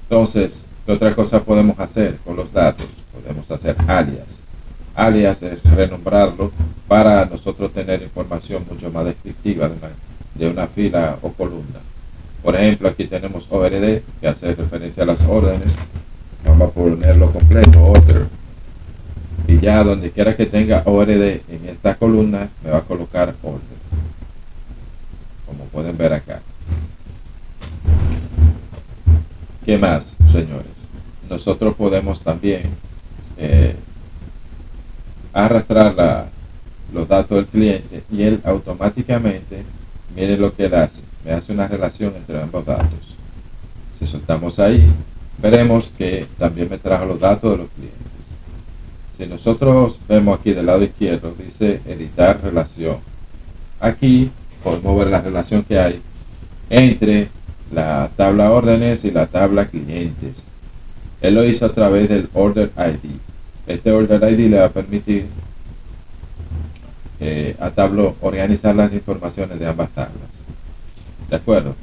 Entonces, ¿qué otra cosa podemos hacer con los datos? Podemos hacer alias. Alias es renombrarlo para nosotros tener información mucho más descriptiva de una fila o columna. Por ejemplo, aquí tenemos ORD, que hace referencia a las órdenes. Vamos a ponerlo completo, order. Y ya donde quiera que tenga ORD en esta columna, me va a colocar order. Como pueden ver acá. ¿Qué más, señores? Nosotros podemos también arrastrar los datos del cliente y él automáticamente, mire lo que él hace, me hace una relación entre ambos datos. Si soltamos ahí, veremos que también me trajo los datos de los clientes. Si nosotros vemos aquí del lado izquierdo, dice editar relación. Aquí podemos ver la relación que hay entre la tabla órdenes y la tabla clientes. Él lo hizo a través del Order ID. Este Order ID le va a permitir a Tableau organizar las informaciones de ambas tablas. ¿De acuerdo?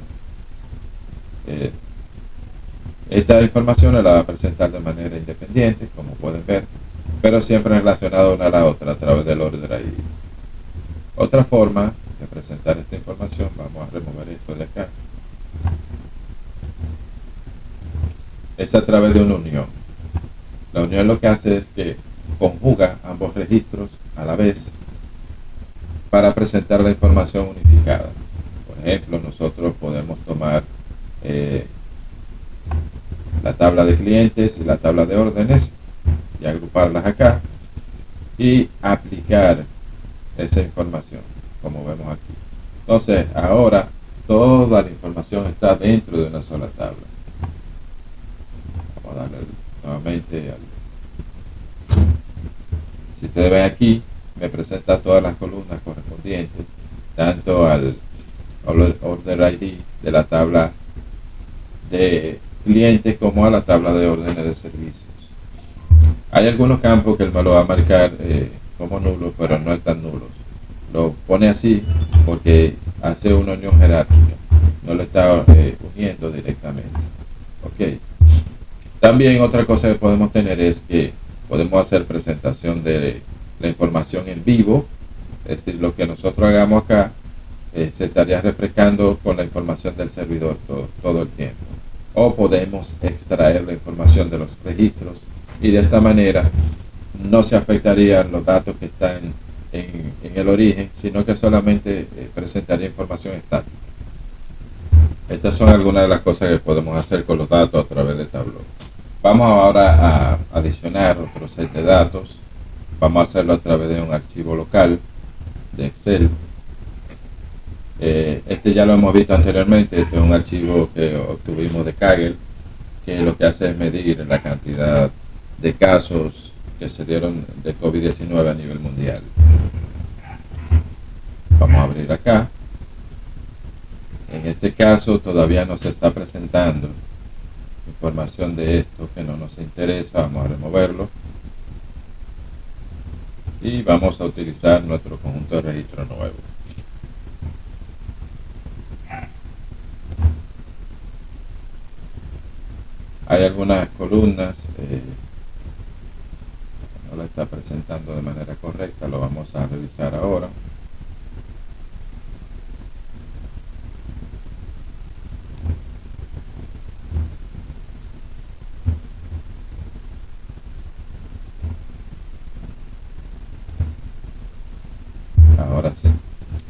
Esta información la va a presentar de manera independiente, como pueden ver, pero siempre relacionada una a la otra a través del Order ID. Otra forma de presentar esta información, vamos a remover esto de acá, es a través de una unión. La unión lo que hace es que conjuga ambos registros a la vez para presentar la información unificada. Por ejemplo, nosotros podemos tomar la tabla de clientes y la tabla de órdenes y agruparlas acá y aplicar esa información, como vemos aquí. Entonces, ahora toda la información está dentro de una sola tabla. Vamos a darle nuevamente si ustedes ven aquí, me presenta todas las columnas correspondientes, tanto al Order ID de la tabla de clientes como a la tabla de órdenes de servicios. Hay algunos campos que él me lo va a marcar como nulos, pero no están nulos. Lo pone así porque hace una unión jerárquica, no lo está uniendo directamente. Ok. También otra cosa que podemos tener es que podemos hacer presentación de la información en vivo, es decir, lo que nosotros hagamos acá se estaría refrescando con la información del servidor todo el tiempo. O podemos extraer la información de los registros y de esta manera no se afectarían los datos que están en el origen, sino que solamente presentaría información estática. Estas son algunas de las cosas que podemos hacer con los datos a través de Tableau. Vamos ahora a adicionar otro set de datos. Vamos a hacerlo a través de un archivo local de Excel. Este ya lo hemos visto anteriormente. Este es un archivo que obtuvimos de Kaggle, que lo que hace es medir la cantidad de casos que se dieron de COVID-19 a nivel mundial. Vamos a abrir acá. En este caso todavía no se está presentando información de esto que no nos interesa. Vamos a removerlo y vamos a utilizar nuestro conjunto de registro nuevo. Hay algunas columnas no la está presentando de manera correcta, lo vamos a revisar ahora. Ahora sí.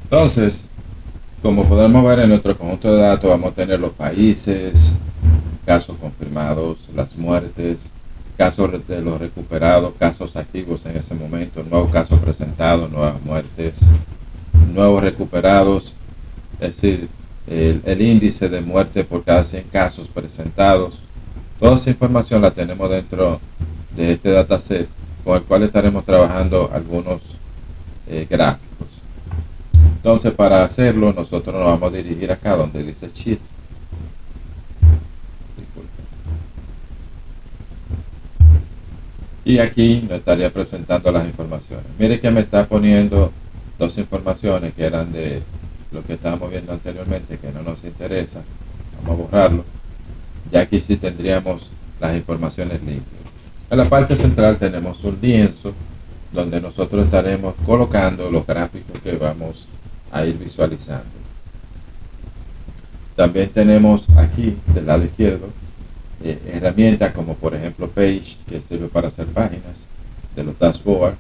Entonces, como podemos ver en nuestro conjunto de datos, vamos a tener los países, casos confirmados, las muertes, casos de los recuperados, casos activos en ese momento, nuevos casos presentados, nuevas muertes, nuevos recuperados, es decir, el índice de muerte por cada 100 casos presentados. Toda esa información la tenemos dentro de este dataset con el cual estaremos trabajando algunos gráficos. Entonces, para hacerlo, nosotros nos vamos a dirigir acá donde dice Sheet. Y aquí nos estaría presentando las informaciones. Mire que me está poniendo dos informaciones que eran de lo que estábamos viendo anteriormente, que no nos interesa. Vamos a borrarlo. Ya aquí sí tendríamos las informaciones limpias. En la parte central tenemos un lienzo donde nosotros estaremos colocando los gráficos que vamos a ir visualizando. También tenemos aquí del lado izquierdo herramientas como por ejemplo Page, que sirve para hacer páginas de los dashboard,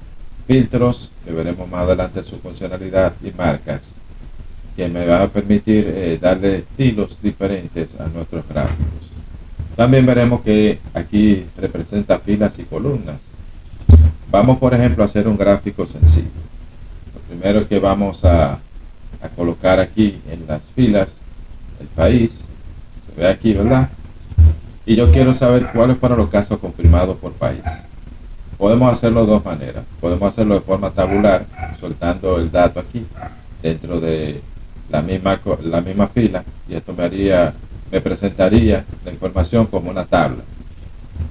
filtros, que veremos más adelante su funcionalidad, y marcas, que me van a permitir darle estilos diferentes a nuestros gráficos. También veremos que aquí representa filas y columnas. Vamos por ejemplo a hacer un gráfico sencillo. Lo primero que vamos a colocar aquí en las filas, el país, se ve aquí, ¿verdad? Y yo quiero saber cuáles fueron los casos confirmados por país. Podemos hacerlo de dos maneras. Podemos hacerlo de forma tabular, soltando el dato aquí dentro de la misma fila, y esto me presentaría la información como una tabla.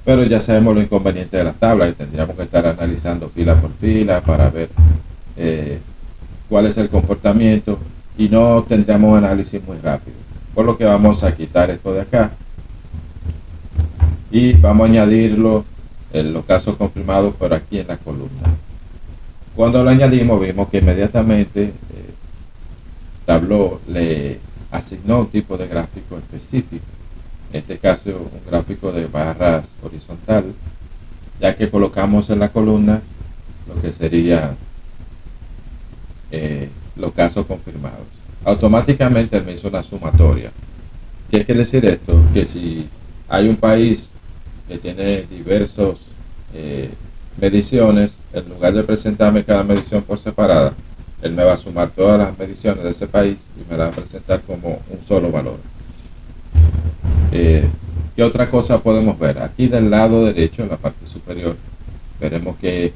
Pero ya sabemos lo inconveniente de las tablas, y tendríamos que estar analizando fila por fila para ver cuál es el comportamiento, y no tendríamos un análisis muy rápido. Por lo que vamos a quitar esto de acá y vamos a añadirlo en los casos confirmados por aquí en la columna. Cuando lo añadimos, vimos que inmediatamente Tableau le asignó un tipo de gráfico específico, en este caso un gráfico de barras horizontal, ya que colocamos en la columna lo que sería los casos confirmados. Automáticamente me hizo una sumatoria. ¿Qué quiere decir esto? Que si hay un país que tiene diversos mediciones, en lugar de presentarme cada medición por separada, él me va a sumar todas las mediciones de ese país y me la va a presentar como un solo valor. ¿Qué otra cosa podemos ver? Aquí del lado derecho, en la parte superior, veremos que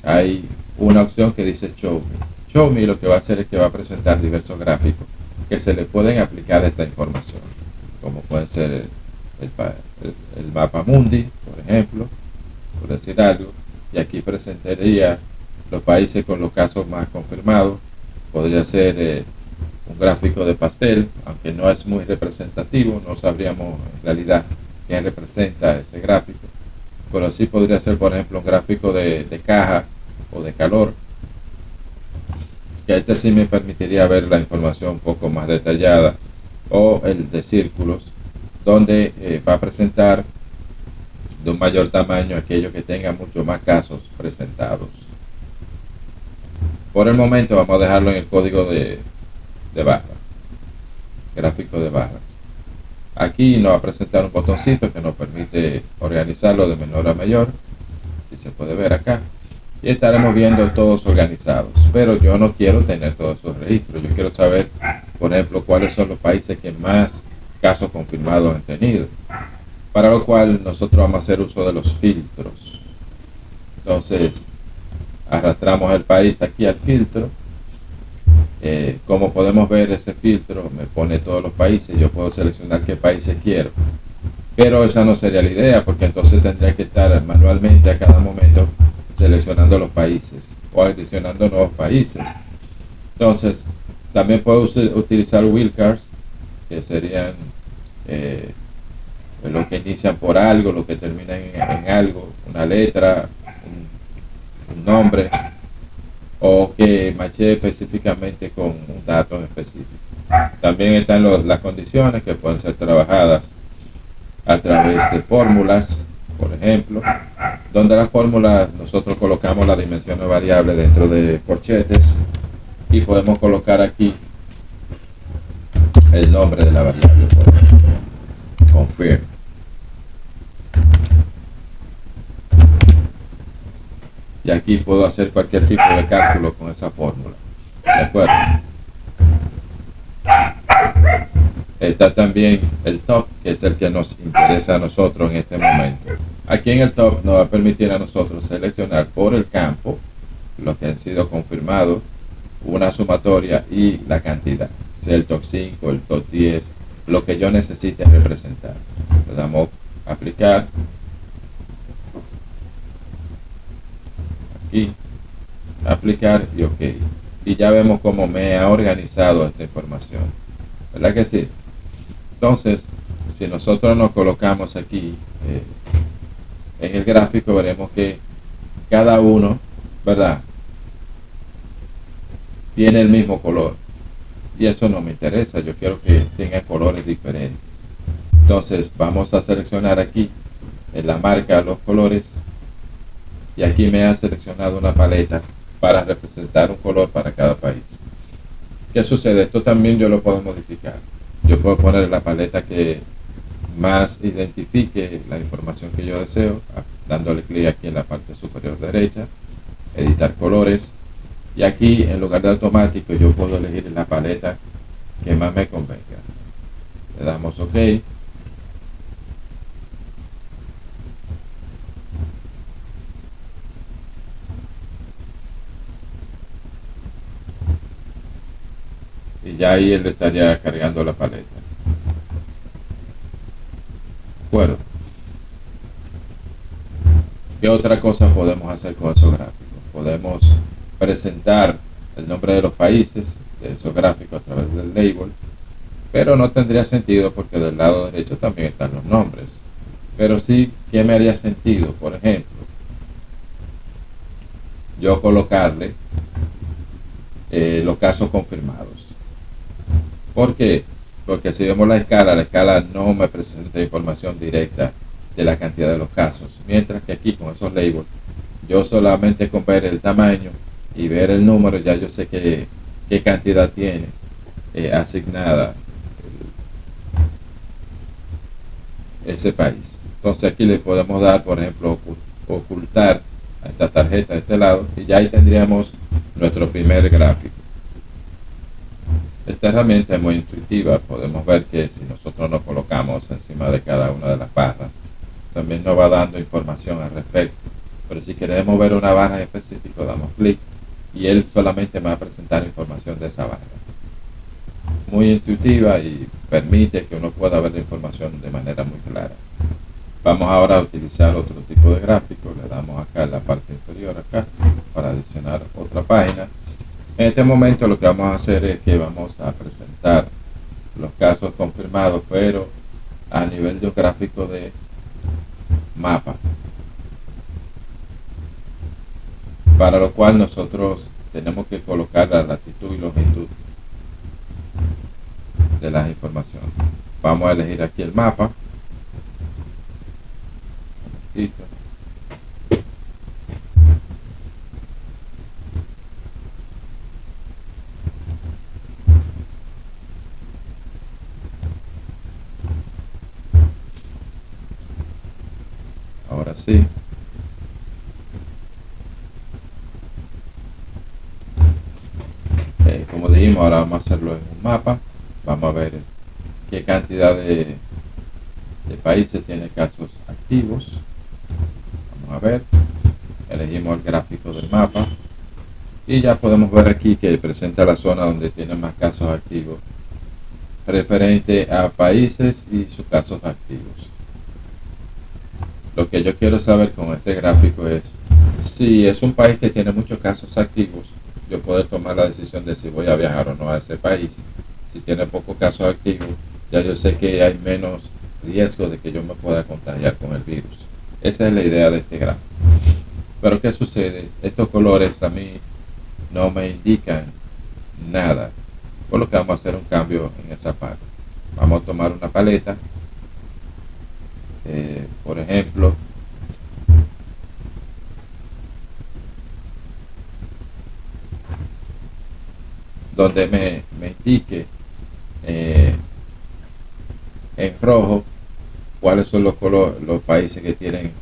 hay una opción que dice Show Me. Show Me lo que va a hacer es que va a presentar diversos gráficos que se le pueden aplicar a esta información, como pueden ser el mapa mundi, por ejemplo, por decir algo, y aquí presentaría los países con los casos más confirmados. Podría ser un gráfico de pastel, aunque no es muy representativo, no sabríamos en realidad qué representa ese gráfico, pero sí podría ser, por ejemplo, un gráfico de caja o de calor, que este sí me permitiría ver la información un poco más detallada, o el de círculos, donde va a presentar de un mayor tamaño aquello que tenga mucho más casos presentados. Por el momento vamos a dejarlo en el código de barra, gráfico de barras. Aquí nos va a presentar un botoncito que nos permite organizarlo de menor a mayor, si se puede ver acá, y estaremos viendo todos organizados. Pero yo no quiero tener todos esos registros, yo quiero saber, por ejemplo, cuáles son los países que más casos confirmados han tenido, para lo cual nosotros vamos a hacer uso de los filtros. Entonces arrastramos el país aquí al filtro. Como podemos ver, ese filtro me pone todos los países. Yo puedo seleccionar qué países quiero, pero esa no sería la idea, porque entonces tendría que estar manualmente a cada momento seleccionando los países o adicionando nuevos países. Entonces también puedo utilizar wildcards, que serían los que inician por algo, los que terminan en algo, una letra, un nombre, o que mache específicamente con un dato en específico. También están las condiciones, que pueden ser trabajadas a través de fórmulas, por ejemplo, donde las fórmulas nosotros colocamos las dimensiones variables dentro de corchetes, y podemos colocar aquí el nombre de la variable, por ejemplo, confirm. Y aquí puedo hacer cualquier tipo de cálculo con esa fórmula. ¿De acuerdo? Está también el top, que es el que nos interesa a nosotros en este momento. Aquí en el top nos va a permitir a nosotros seleccionar por el campo los que han sido confirmados, una sumatoria y la cantidad, sea el top 5, el top 10, lo que yo necesite representar. Le damos a aplicar. Aquí, aplicar y ok. Y ya vemos cómo me ha organizado esta información. ¿Verdad que sí? Entonces, si nosotros nos colocamos aquí en el gráfico, veremos que cada uno, ¿verdad?, tiene el mismo color. y eso no me interesa, yo quiero que tenga colores diferentes. Entonces vamos a seleccionar aquí en la marca los colores, y aquí me ha seleccionado una paleta para representar un color para cada país. ¿Qué sucede? Esto también yo lo puedo modificar. Yo puedo poner la paleta que más identifique la información que yo deseo, dándole clic aquí en la parte superior derecha, editar colores, y aquí en lugar de automático yo puedo elegir la paleta que más me convenga. Le damos OK. Y ya ahí él estaría cargando la paleta. Bueno, ¿qué otra cosa podemos hacer con esos gráficos? Podemos presentar el nombre de los países de esos gráficos a través del label, pero no tendría sentido porque del lado derecho también están los nombres. Pero sí, ¿qué me haría sentido? Por ejemplo, yo colocarle los casos confirmados. ¿Por qué? Porque si vemos la escala no me presenta información directa de la cantidad de los casos, mientras que aquí con esos labels, yo solamente con ver el tamaño y ver el número ya yo sé qué cantidad tiene asignada ese país. Entonces aquí le podemos dar, por ejemplo, ocultar a esta tarjeta de este lado, y ya ahí tendríamos nuestro primer gráfico. Esta herramienta es muy intuitiva. Podemos ver que si nosotros nos colocamos encima de cada una de las barras, también nos va dando información al respecto. Pero si queremos ver una barra en específico, damos clic y él solamente me va a presentar información de esa barra. Muy intuitiva y permite que uno pueda ver la información de manera muy clara. Vamos ahora a utilizar otro tipo de gráfico. Le damos acá en la parte inferior acá para adicionar otra página. En este momento lo que vamos a hacer es que vamos a presentar los casos confirmados, pero a nivel geográfico de mapa, para lo cual nosotros tenemos que colocar la latitud y longitud de las informaciones. Vamos a elegir aquí el mapa. Listo. Ahora sí. Como dijimos, ahora vamos a hacerlo en un mapa. Vamos a ver qué cantidad de países tiene casos activos. Vamos a ver. Elegimos el gráfico del mapa. Y ya podemos ver aquí que presenta la zona donde tiene más casos activos referente a países y sus casos activos. Lo que yo quiero saber con este gráfico es si es un país que tiene muchos casos activos, yo puedo tomar la decisión de si voy a viajar o no a ese país. Si tiene pocos casos activos, ya yo sé que hay menos riesgo de que yo me pueda contagiar con el virus. Esa es la idea de este gráfico. Pero ¿qué sucede? Estos colores a mí no me indican nada, por lo que vamos a hacer un cambio en esa parte. Vamos a tomar una paleta, por ejemplo, donde me indique en rojo cuáles son los países que tienen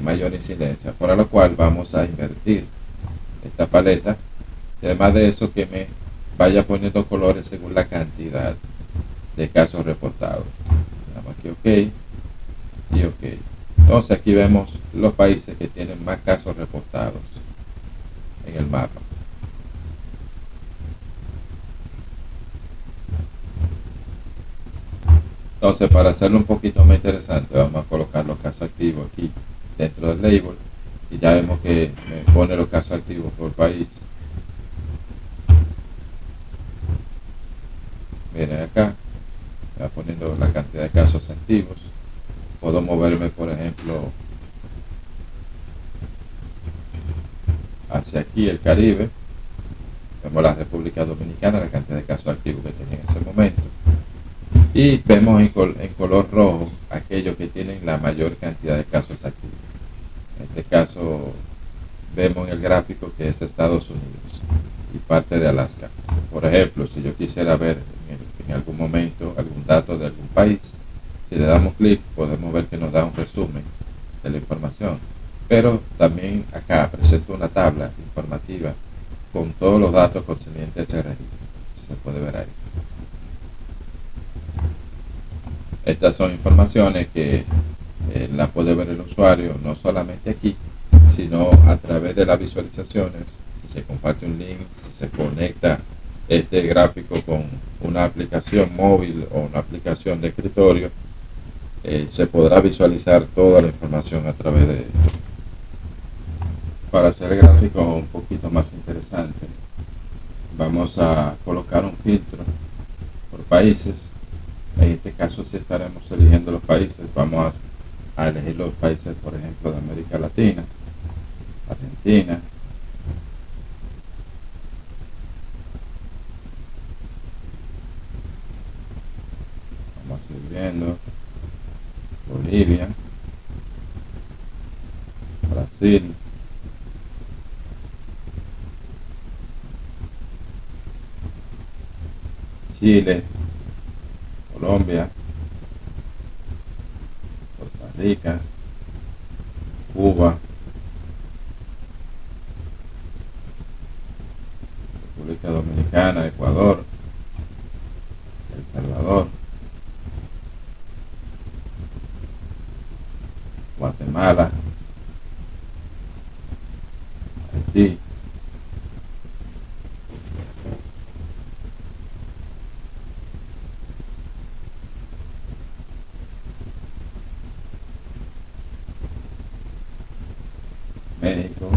mayor incidencia, para lo cual vamos a invertir esta paleta, y además de eso que me vaya poniendo colores según la cantidad de casos reportados. Damos aquí OK y OK. Entonces aquí vemos los países que tienen más casos reportados en el mapa. Entonces, para hacerlo un poquito más interesante, vamos a colocar los casos activos aquí dentro del label, y ya vemos que me pone los casos activos por país. Miren acá, me va poniendo la cantidad de casos activos. Puedo moverme, por ejemplo, hacia aquí, el Caribe. Vemos la República Dominicana, la cantidad de casos activos que tiene en ese momento. Y vemos en color rojo aquellos que tienen la mayor cantidad de casos activos. En este caso vemos en el gráfico que es Estados Unidos y parte de Alaska. Por ejemplo, si yo quisiera ver en algún momento algún dato de algún país, si le damos clic podemos ver que nos da un resumen de la información. Pero también acá presento una tabla informativa con todos los datos concernientes a ese registro. Se puede ver ahí. Estas son informaciones que las puede ver el usuario no solamente aquí, sino a través de las visualizaciones. Si se comparte un link, si se conecta este gráfico con una aplicación móvil o una aplicación de escritorio, se podrá visualizar toda la información a través de esto. Para hacer el gráfico un poquito más interesante, vamos a colocar un filtro por países. En este caso, si estaremos eligiendo los países, vamos a elegir los países, por ejemplo, de América Latina, Argentina, vamos a seguir viendo, Bolivia, Brasil, Chile, Colombia, Costa Rica, Cuba, República Dominicana, Ecuador, El Salvador, Guatemala, Haití, México,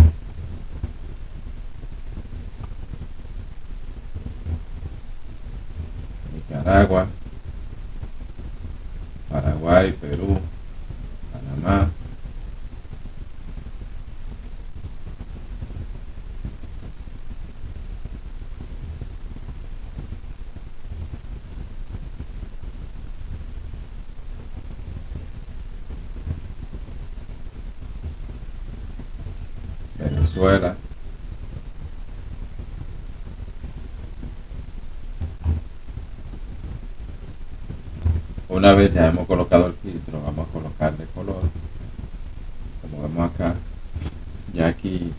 Nicaragua, Paraguay, Perú, Panamá, Venezuela, una vez ya hemos colocado el filtro, vamos a colocarle color, como vemos acá. Ya aquí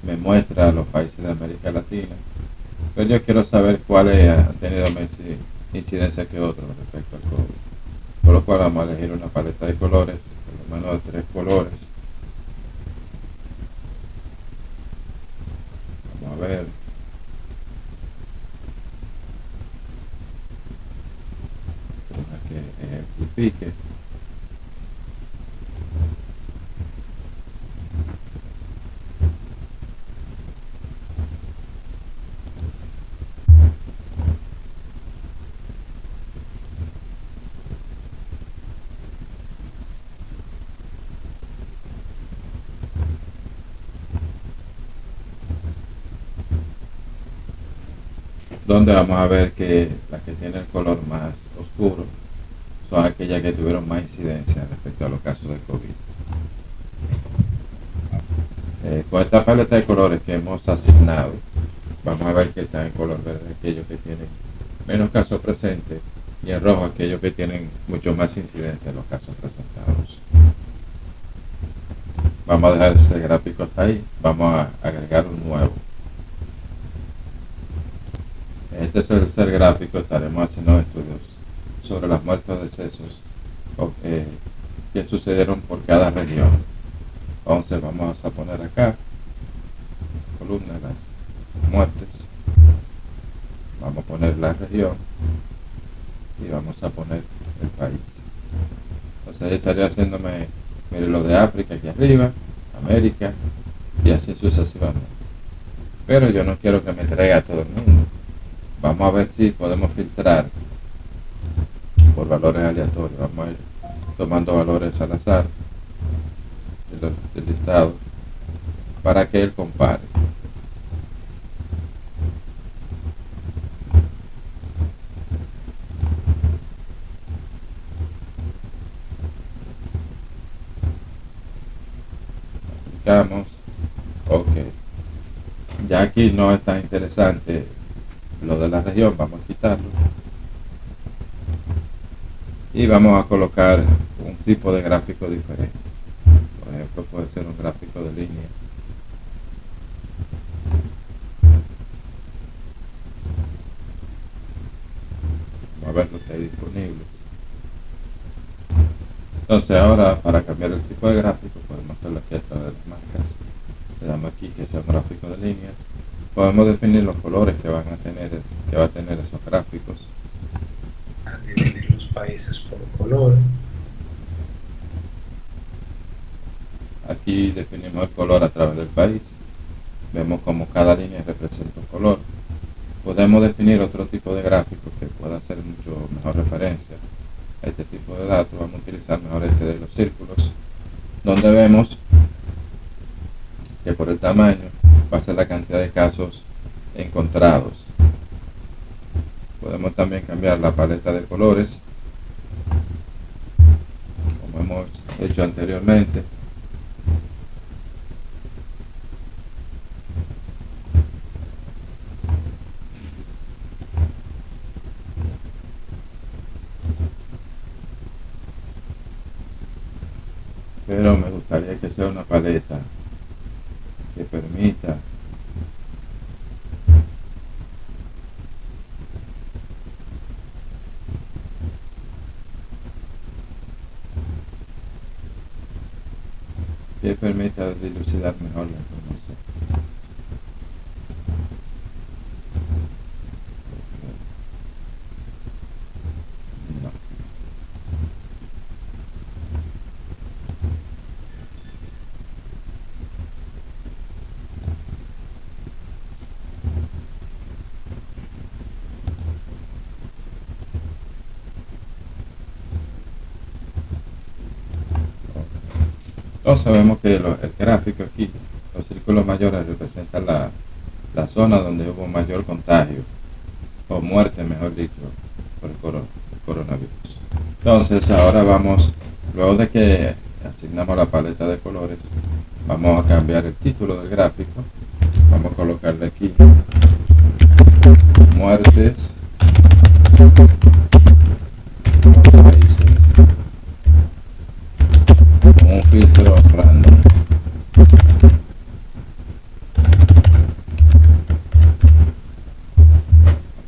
me muestra los países de América Latina, pero yo quiero saber cuáles han tenido más incidencia que otros respecto al COVID, por lo cual vamos a elegir una paleta de colores, por lo menos de 3 colores. Vamos a ver. Deja que ejemplifique. Donde vamos a ver que las que tienen el color más oscuro son aquellas que tuvieron más incidencia respecto a los casos de COVID. Con esta paleta de colores que hemos asignado, vamos a ver que está en color verde aquellos que tienen menos casos presentes y en rojo aquellos que tienen mucho más incidencia en los casos presentados. Vamos a dejar ese gráfico hasta ahí, vamos a agregar un nuevo. Este es el tercer gráfico, estaremos haciendo estudios sobre las muertes o decesos que sucedieron por cada región. Entonces vamos a poner acá columna de las muertes, vamos a poner la región y vamos a poner el país. Entonces ahí estaría haciéndome, mire, lo de África aquí arriba, América y así sucesivamente. Pero yo no quiero que me traiga a todo el mundo. Vamos a ver si podemos filtrar por valores aleatorios. Vamos a ir tomando valores al azar del listado para que él compare. verificamos. Ok, ya aquí no es tan interesante lo de la región, vamos a quitarlo y vamos a colocar un tipo de gráfico diferente. Por ejemplo, puede ser un gráfico de línea. Vamos a ver lo que hay disponible. Entonces ahora, para cambiar el tipo de gráfico, podemos hacerlo aquí a través de las marcas. Le damos aquí que sea un gráfico de líneas. Podemos definir los colores que va a tener esos gráficos. A dividir los países por color. Aquí definimos el color a través del país. Vemos como cada línea representa un color. Podemos definir otro tipo de gráficos que pueda hacer mucho mejor referencia a este tipo de datos. Vamos a utilizar mejor este de los círculos, donde vemos que por el tamaño va a ser la cantidad de casos encontrados. Podemos también cambiar la paleta de colores, como hemos hecho anteriormente. Pero me gustaría que sea una paleta que permita dilucidar mejor la información. No. Entonces vemos que el gráfico aquí, los círculos mayores representan la zona donde hubo mayor contagio, o muerte mejor dicho, por el coronavirus. Entonces ahora vamos, luego de que asignamos la paleta de colores, vamos a cambiar el título del gráfico. Vamos a colocarle aquí muertes países, con un filtro random.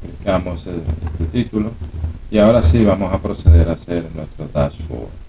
Aplicamos este título y ahora sí vamos a proceder a hacer nuestro dashboard.